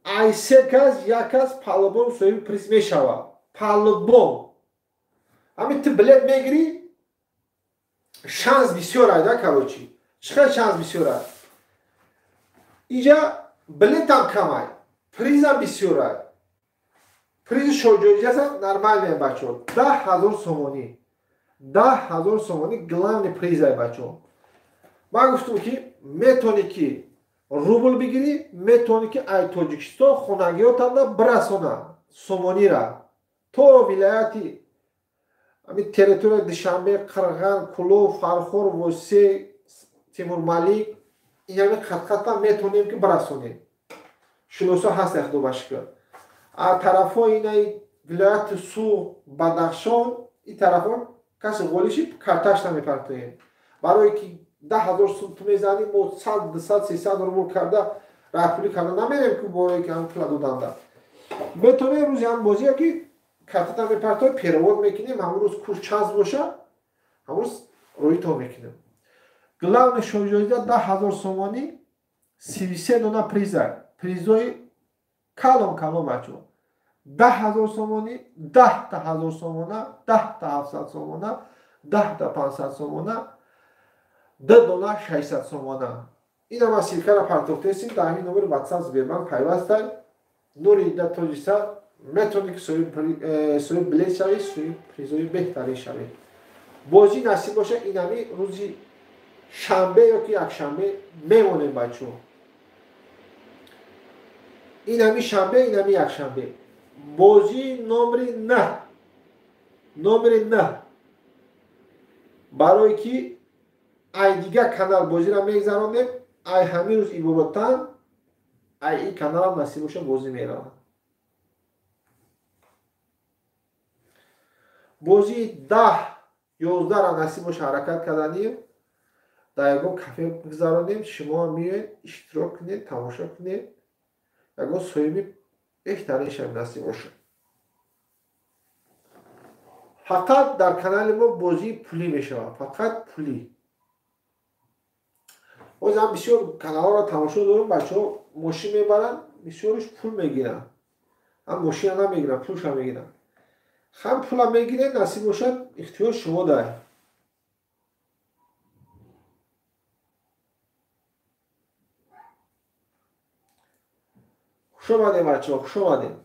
ای سه کس یک کس پالوبوم صاحب پریز میشوه پالوبوم همین تو بلیت میگیری شانس بسیار ایده کلوچی چقدر شانس بسیار ایده اینجا بلیت هم کمه پریز هم بسیار ایده پریز شوجویی هست نرمال میه بچه ها 10,000 سومانی 10,000 سومانی گلان پریز های بچه ها من گفتم که میتونی که روبل بگیری میتونی که ای تاجیکستان خونگیات هم برسونه سومانی را تو ولایتی همین تریتوری دوشنبه قرغن کلو فرخور وسه تیمور ملیک این همین خط هم میتونیم که برسونیم شنوسا هست اخدو باشکر از طرف ها اینه ولایت سو بدخشان این طرف ها کسی قولیشی کارتاش نمیپرتویم. برای که 10,000 سوم تو میزنیم و 100 200 300 رو کرده راه پولی کرده نمیریم که برای که هم پول دادن. بتونه روزی هم بازی که کارتا میپرتویم پیرواد میکنیم همون روز کورس چانس باشه همون روز روی تو میکنیم. Главное, що йде 10,000 сомони, 33 дона приза. Призой калом бачо. 10,000 сомони, 10,000 сомона, 10,700 сомона, 10,500 сомона, 2 дона 600 сомона. این هم از سیرکر پرتوختیسیم در این نمبر واتساپ زبیرمان پیوسته نوری در توجیسا میتونی که سوی بلیت شوی سوی پریزوی بهتری شوی. بازی نصیب باشه این همی روزی شنبه یا که یک شنبه میمونیم بچه این همی شنبه این همی یک شنبه بازی نمبر نه برای که ای دیگه کانال بازی را میگذارونیم ای همی روز ای بابتن ای کانال هم نصیب باشه بازی میرانم بازی 10-11 را نصیب باشه حرکت کردنیم در یکو کافه بگذارونیم شما میوید اشتراک کنید تماشا کنید یکو سویمی بهترینش هم نصیب باشه فقط در کانال ما بازی پولی میشه فقط پولی باز هم بسیار کانال ها را تماشا دارم بچه ها ماشین میبرن بسیارش پول میگیرن هم ماشین هم میگیرن پولش هم میگیرن هم پول هم میگیرن نصیب باشد اختیار شما داره خوش آمدیم بچه ها خوش آمدیم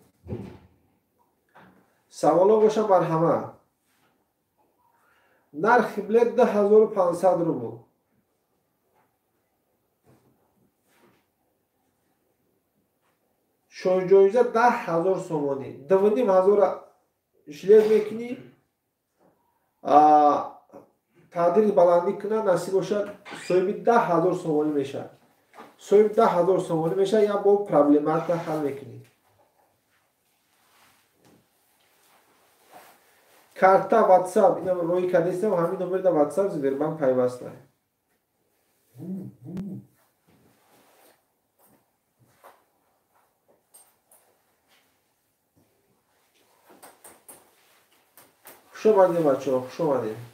سوالا باشه بر همه نرخ بلیت 10,500 روبل شو جایزه 10,000 سومانی 2,500 жилет میکنی تعدیل بلندی کنه نصیب باشد صاحبی 10,000 سومانی میشه صاحب 10,000 سومانی میشه یا با پرابلمات حل میکنی کارتا واتساپ اینا روی کدیستم همین نمبر دا واتساپ زیر من پیوسته خوش آمدیم بچه ها خوش آمدیم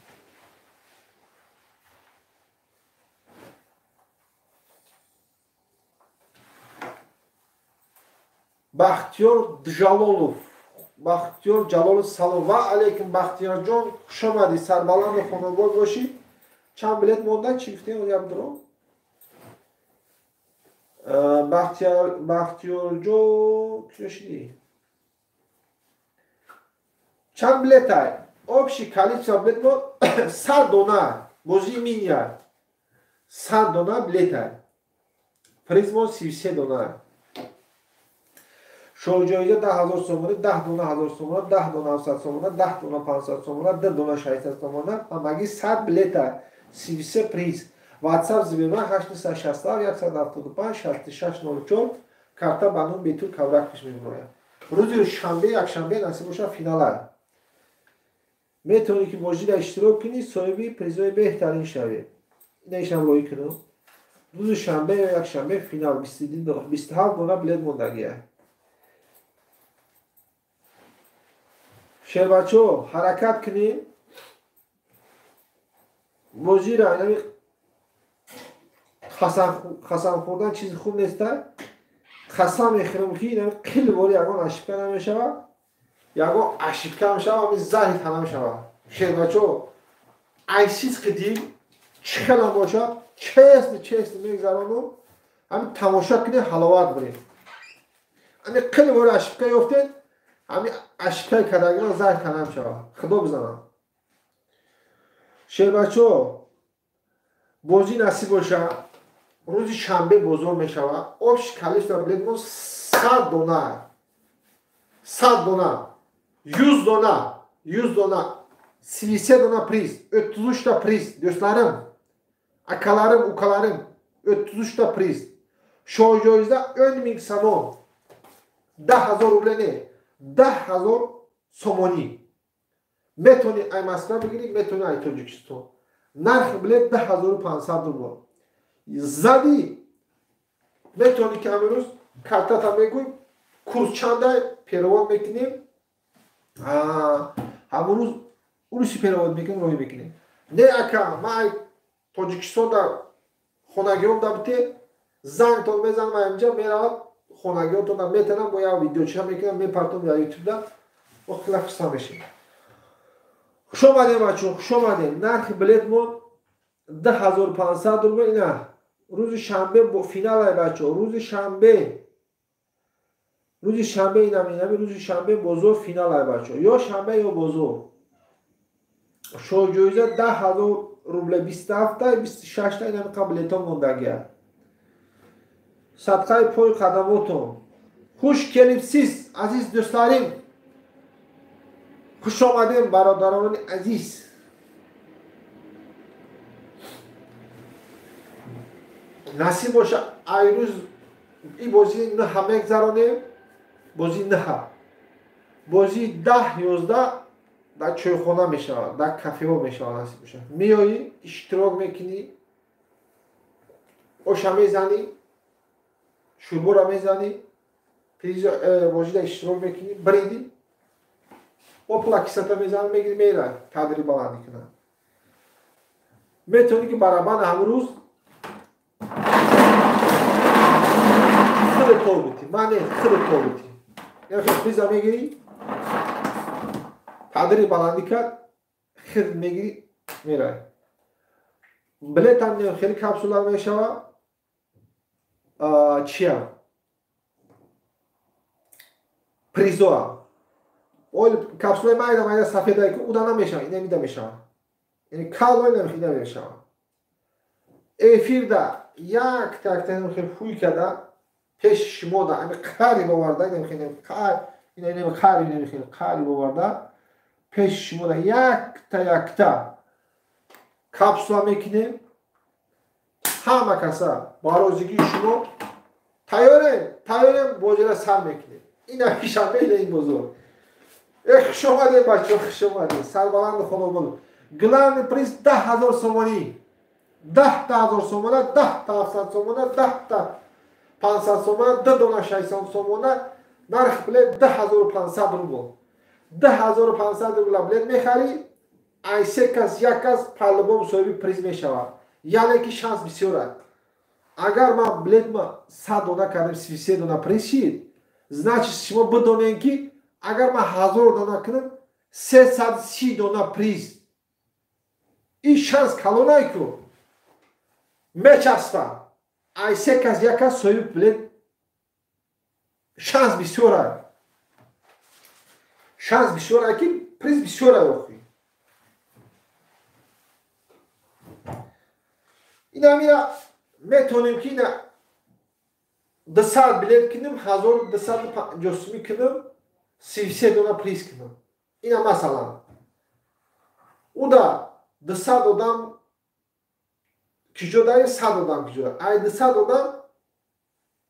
بختیار جلالov سلام و علیکم بختیار جان خوش آمدی سربلند خانواده باشی چند بلیت مونده چی گفتیم یک درو بختیار جو کشیدی چند بلیت های общий количество بلیت ما 100 دونه بازی مینیار 100 دونه بلیت های پریزمون 33 دونه شو جایزه 10,000 سومونه 10 دونه 1000 سومونه 10 دونه 700 سومونه 10 دونه 500 سومونه 2 دونه 600 سومونه همگی 100 بلیت 33 پریز واتساپ زبیرمان 860 175 6604 کارتا بانون بیتور کاورکش میگوید روز شنبه یک شنبه نصیب باشه فینال میتونی که بازی را اشتراک کنی صاحبی پریزای بهترین شوی اینش هم روی کنم روز شنبه یا یک شنبه فینال 27 دونه بلیت موندگیه شیر بچه ها حرکت کنیم بازی را اینمی خسم خوردن چیز خوب نیسته خسم میخورم که اینمی قل باری یکان اشکه نمیشه یکان اشکه میشه و همین زهی تنه میشه شیر بچه ها ایسیز قدیم چخل هم باشه چست میگذرانو همین تماشا کنیم حلاوت بریم همین قل باری اشکه یفتید همین اشکای کدگی زهر کنم شود خدا بزنم شیر بچه ها بازی نصیب باشه روز شنبه بزرگ می شود آبش کلیش در بلیت ما 100 دونه 100 دونه 100 دونه 33 دونه priz 33 ta priz dostlarım akalarım ukalarım 33 ta priz şu joyda 10,000 somon 10,000 ruble ne 10,000 somoni میتونی ای مسکن بگیری میتونی ای تاجیکستان نرخ بلیت 10500 روبل زدی میتونی که امروز کارتت هم میگوی کورس چنده پیرواد میکنیم همون روز اونوشی پیرواد میکنیم روی میکنیم نه اکا ما ای تاجیکستان در خونگیون دابته زنگ تون میزنم اینجا میرم خونگیون تون میتونم با یا ویدیو چه میکنم میپرتم یا یوتیوب در وقت لفظا میشیم خوش آمدیم بچه خوش آمدیم نرخ بلیت مون 10500 روبل اینه روز شنبه با فینال های بچه روز شنبه اینم روز شنبه بزرگ فینال های بچه یا شنبه یا بزرگ شو جویزه 10000 روبل 27 26 تا اینم قبلیت ها موندگیه صدقه پای قدماتون خوش کلیپسیز عزیز دوستاریم خوش آمدیم برادران عزیز نصیب باشه ای روز این بازی نه همه گذرانه بازی نه بازی 10-11 در چایخانه میشه در کافه ها میشه نصیب باشه میایی اشتراک میکنی اوشا میزنی شوربا را میزنی بازی در اشتراک میکنی بریدی و پلاکیستا میزنی میگیری میره تدری بلندی کنه میتونی که برابر امروز خیلی طول بودی من خیلی طول بودی یعنی خیلی پیزا میگیری تدری بلندی کرد خیلی میگیری میره بلیت هم خیلی کپسول میشه چیه پریزو هم اول کپسول مایده سفید هایی که اودا نمیشه این نمیده میشه یعنی کالوی نمیخیده میشه افیر ده یک تک خیلی خوی کرده پیش شما ده همه قری باورده نمیخیده قری نمیخیده قری باورده پیش شما ده یک تا کپسول میکنیم همه کسا بارازگی شما تایاره بوجه را سر میکنیم این همیشه بیله این بزرگ خوش آمده بچه خوش آمده سربلند خدا بلو گلند پریز 10,000 سومانی 10,000 سومانه 10,700 سومانه 10,500 سومانه 2,600 سومانه نرخ بلیت 10,500 روبل 10,500 روبل بلیت میخری ای سه کس یک کس پرلبام صاحبی پریز میشود یعنی که شانس بسیار است اگر من بلیت ما 100 دانه کردم 33 دانه پریز شید значит شما بدونین که اگر من 1000 دانه کنم 330 دانه پریز این شانس کلونه که میچسته ای سه کس یک کس صاحب بلیت شانس بسیار است شانس بسیار است که پریز بسیار است اینا میره میتونیم که اینا 200 بلیت کنیم 1250 کنیم 33 دانه پریز کنیم اینا مثلا او دا 200 آدم کجا 100 آدم کجا ای 200 آدم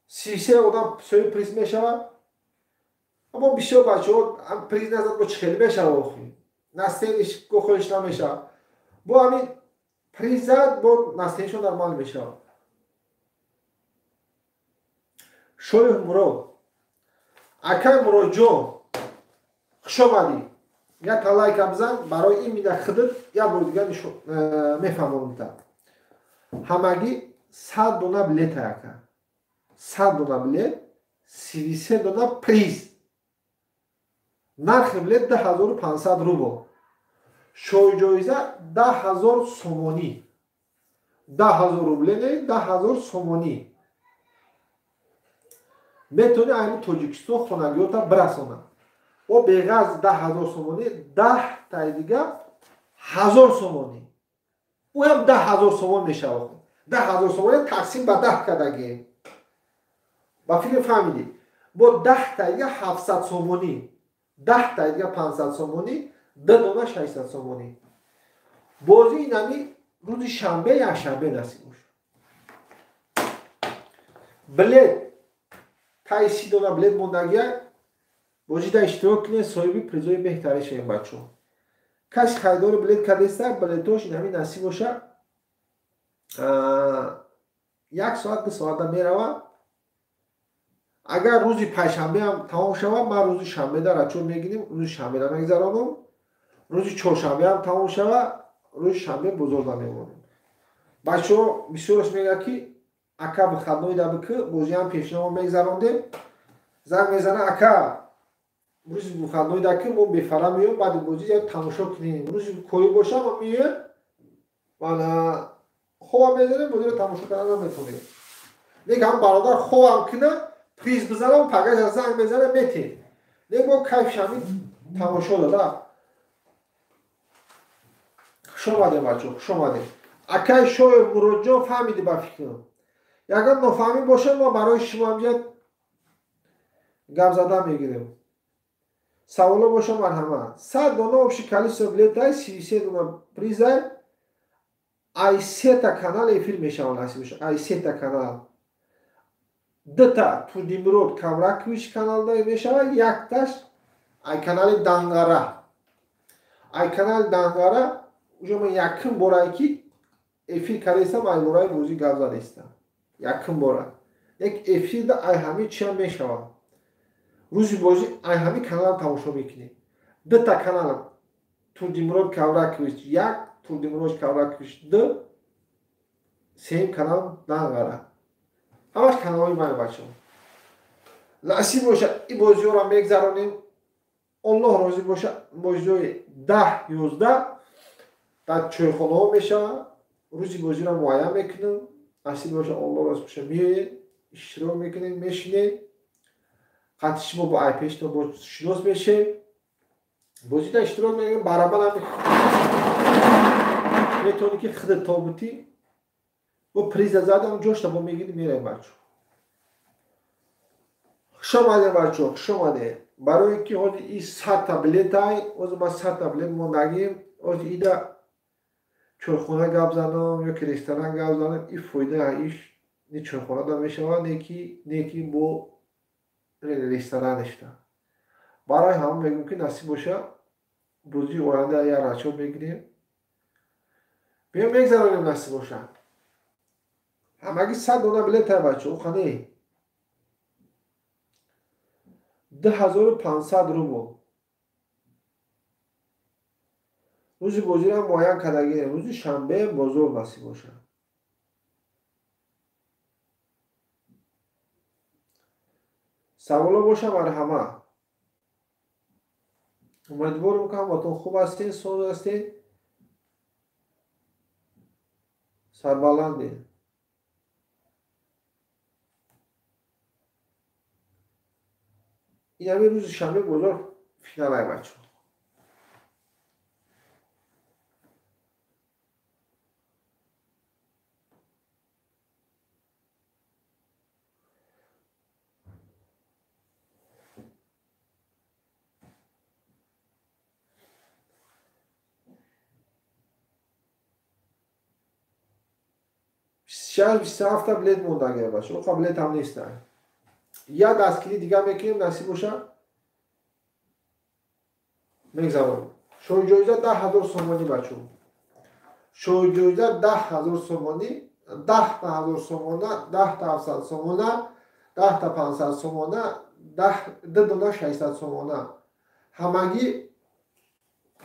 33 آدم سوی پریز میشود اما بیشتر بچه ها پریز نزد با 40 میشود نستینش گوخوش نمیشه با همین پریز زد با نستینشون نرمال میشه شوی مراد اکای مراد جون خوش آمدی یک لایک بزن برای این میده خودت یا بار دیگه میفهمونم تا همگی 100 دانه بلیت اکا 100 دانه بلیت 33 دانه پریز نرخ بلیت 10,500 روبل شوی جایزه 10,000 سومانی 10,000 روبل نه 10,000 سومانی میتونی این تاجیکستان خونگیات برسانه و بغیر 10,000 سومانی 10 تا دیگه 1,000 سومانی او هم 10,000 سومان میشه 10,000 سومانی تقسیم به 10 کدگی با فیلم فهمیدی با 10 تا دیگه 700 سومانی 10 تا دیگه 500 سومانی 2,600 سومانی بازی اینمی روز شنبه یا شنبه نصیب میشه بلیت تای 30 دانه بلیت موندگیه بازی در اشتراک کنید صاحبی پریزای بهتری شدیم بچه каш хайдори билет кардеста билетош инами насиб боша 1 соат 2 соата мерава. агар рӯзи пайшанбе ҳам тамом шавад ман рӯзи шанбеда рачор мегирем, рӯзи шанбеда мегзаронам. рӯзи чоршанбе ҳам тамом шавад, рӯзи шанбе бозорда мемонем. бачаҳо бисёраш мегӯяд ки ака бихатноида бики бозиам пешнамо мегзарондем. занг мезана ака рӯзи бухатноида ки мо бефара меём баъди бозӣ як тамошо кунем. рӯзи корӣ боша мо меёем ман хобам мезанем бозиро тамошо кардан наметавонем. лек ҳам бародар хобам кина приз бизанам пагаша занг мезана метем. лек мо кайфшами тамошо дада. хуш омадем бачаҳо, хуш омадем. акаи шоир Муродҷон фаҳмиди ба фикрам. ягон нофаҳмӣ бошад мо барои шумо ҳамҷояд гап зада мегирем. саволо боша марҳамат. 100 дона обши количество билетай 33 дона призай ай сета канал эфир мешавад ҳасиб боша. ай сета канал дута Турдимурод Кавракович каналда мешавад, якташ ай канали Дангара. ай канали Дангара уже ман якум бора ки эфир кардестам ай бораи бозӣ гап задестам. якум бора. як эфирда ай ҳами чиам мешавад. рӯзи бозӣ ай ҳами каналам тамошо мекунем. дута канал Турдимурод Кавракович 1, Турдимурод Кавракович 2, сеюм канал Дангара. ҳамаш каналҳои ман бачаҳо. насиб боша ин бозиҳоро мегзаронем. аллоҳ розӣ боша бозиҳои 10-11 дар чойхонаҳо мешавад. рӯзи бозиро муайян мекунем. насиб боша аллоҳ розӣ боша меоем, иштирок мекунем, мешинем. қатъи шумо бо айпешто бо шинос мешем. бозида иштирок мекунем, барабар метавони ки хиди тобутӣ бо приза задам ҷошта бо мегирӣ мераем бачаҳо. хуш омадем бачаҳо, хуш омадем. барои ки ҳози ин 100 та билетай, ҳозир ман 100 та билет мондагим. ҳозир ида чойхона гап занам ёки ресторан гап занам, ин фоидаи иш ин чойхонада мешавад, неки бо ресторан нешта. барои ҳама мегӯям ки насиб боша бозии оянда як рачор мегирем. биём мегзаронем насиб боша. ҳамагӣ 100 дона билетай бачаҳо, хане 2500 рубл. рӯзи бозиро муайян кардагирем. рӯзи шанбе бозор насиб боша. саволо боша марҳамат. умедвор мекунам ватон хуб ҳастед, соз ҳастед, сарбаландед. ин ҳами рӯзи шанбе бозор финалай бачаҳо. شاید 27 تا بلیت مونده باشه. او بلیت هم نیستن. یا دستگیری دیگه میکنیم نصیب باشه. میگذارم. شوی جایزه 10,000 سومانی بچه. شوی جایزه 10,000 سومانی، 10,000 سومانه، 10,700 سومانه، 10,500 سومانه، 10,600 سومانه. همگی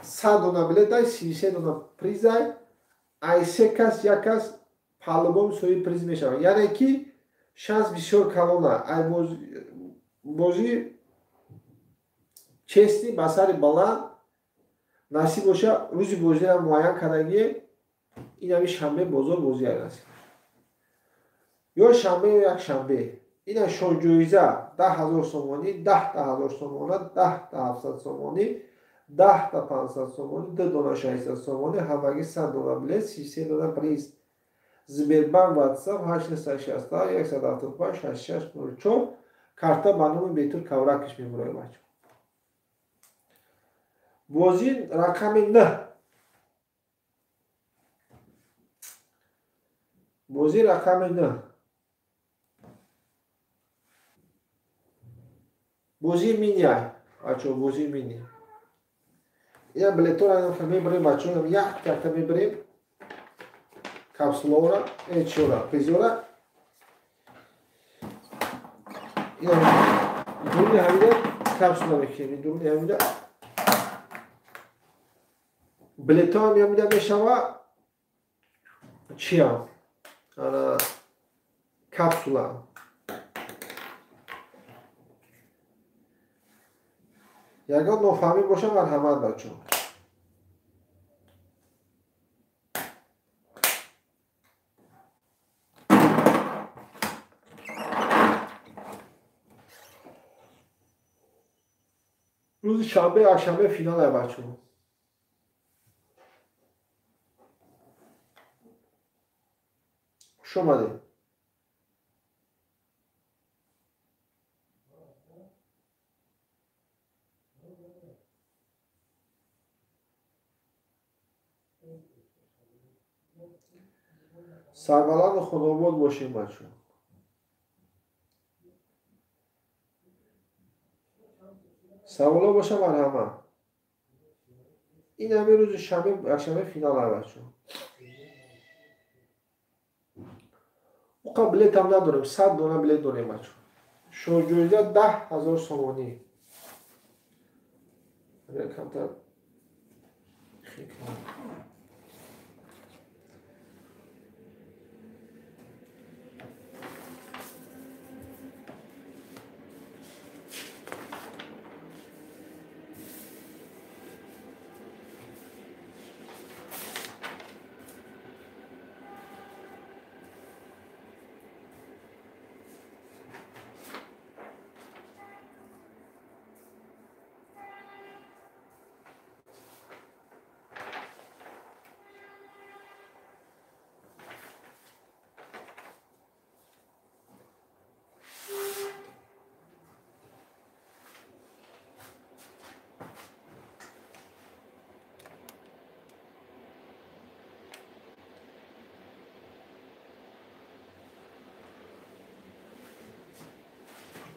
100 دونه بلیت دای، 33 دونه پریز دای. ای سه کس یک کس پالوبام سوی پریز میشه. یعنی که شانس بسیار کلانه. ای بازی چستی بسری بلند نصیب باشه. روزی بازی را معین کردگی این همی شنبه بازار بازی های نصیب یا شنبه یا یک شنبه. این شان جایزه 10,000 سومانی، 10,000 سومانه، 10,700 سومانی، 10,500 سومانی، 2,600 سومانی، همگی 100 دلار بلیط، 33 دلار پریز. Сбербанк WhatsApp 860 175 6604 карта ба номи Бетур Кавракиш мемуроем бача. Бозӣ рақами 9. Бозӣ рақами 9. Бозӣ мини ай. Бача бозӣ мини. یا بلیتور هم میبریم بچه هم یک تکتا میبریم کپسولا را چورا پریزورا یا درون همیده کپسولا میکنیم درون همیده بلیتور هم همیده میشوه چی هم کپسولا یکان نفهمی باشه مرحمت بچه روز شنبه یکشنبه فینال بچه خوش اومدید سربلند خانواده باشیم بچه سوالا باشه مرحمت این همه روز شنبه یکشنبه فینال بچه او بلیت هم نداریم 100 دونه بلیت داریم بچه شوجویده 10,000 سومانی کمتر خیلی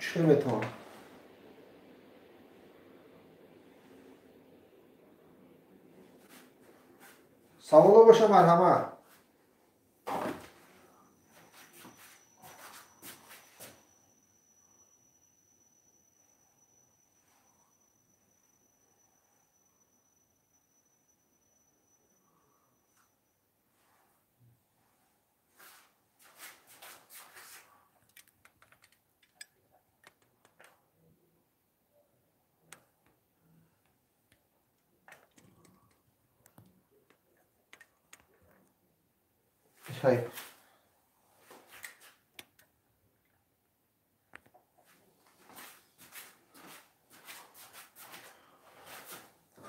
چه میتونم سوالا باشه مرحمت خیلی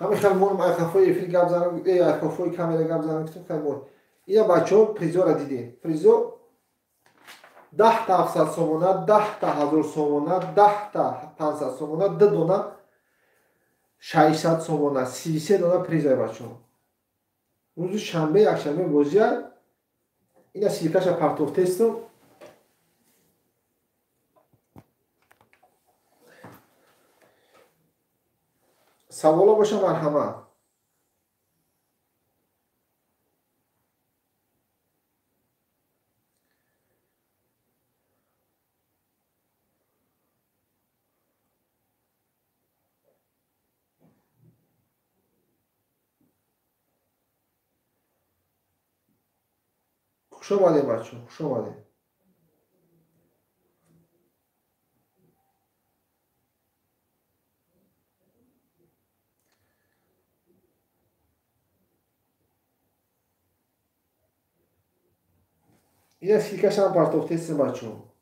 همه خیلی مونم ارکافای افیل گب زنم ارکافای کامل گب زنم کتیم خیلی مون اینا بچه ها پریزو را دیدین پریزو 10 تا 700 سومونه 10 تا 1000 سومونه 10 تا 500 سومونه 2 دونه 600 سومونه 33 دونه پریزای بچه ها روز شنبه یکشنبه بازی اینا سیلکش پرتوف تستم سوالا باشه مرحمت خوش آمدید بچه خوش آمدید اینا سیلکش هم پرتوف تستم بچه ها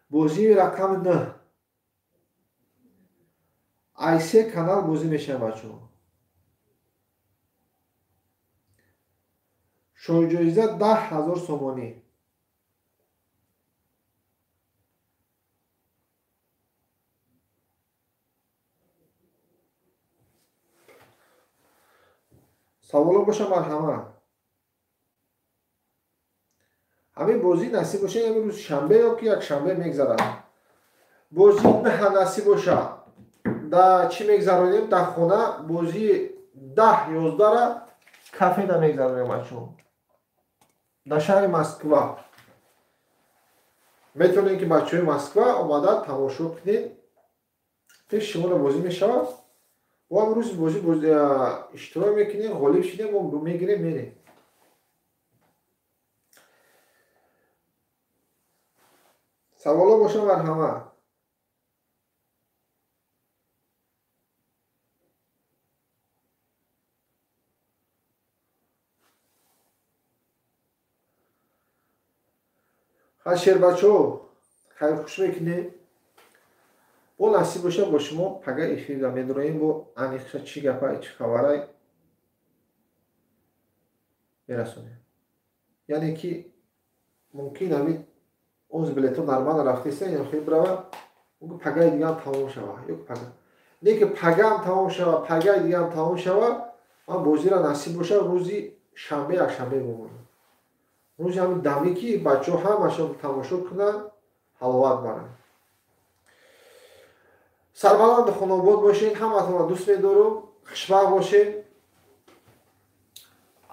بازی رقم 9 آیسه کانال بازی میشه بچه ها شوجویزه 10,000 سومانی سوالا باشه مرحمت همین بازی نصیب باشه همین روز شنبه یا که یک شنبه میگذره بازی نه نصیب باشه да чӣ мегзаронем? Дар хона бозии 10-11-ра кафеда мегзаронем бачаҳо. Дар шаҳри Москва. Метавонем ки бачаҳои Москва омада тамошо кунед. Фикр шуморо бозӣ мешавад. ва амрӯз бозӣ иштирок мекунем, ғолиб шидем, мо мегирем мерем. Саволо бошад бар ҳама. хашер бачаҳо, хайрхуш мекунем. бо насиб бошад бо шумо пага эфирда медуроем, бо аниқша чӣ гапай, чӣ хабарай мерасонем. яъне ки мумкин амин оз билетон нормально рафтеста, ин хел брава пагаи дигаам тамом шава. ёк пага. Не ки пагаам тамом шава, пагаи дигаам тамом шава, ман бозира насиб бошад рӯзи шанбе, якшанбе бомонам. рӯзи ҳамин даме ки бачаҳо ҳамашон тамошо кунанд, ҳаловат баранд. сарбаланди хонобод бошед, ҳаматонро дӯст медорам, хушбахт бошед.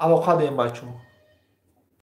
алоқа дем бачаҳо.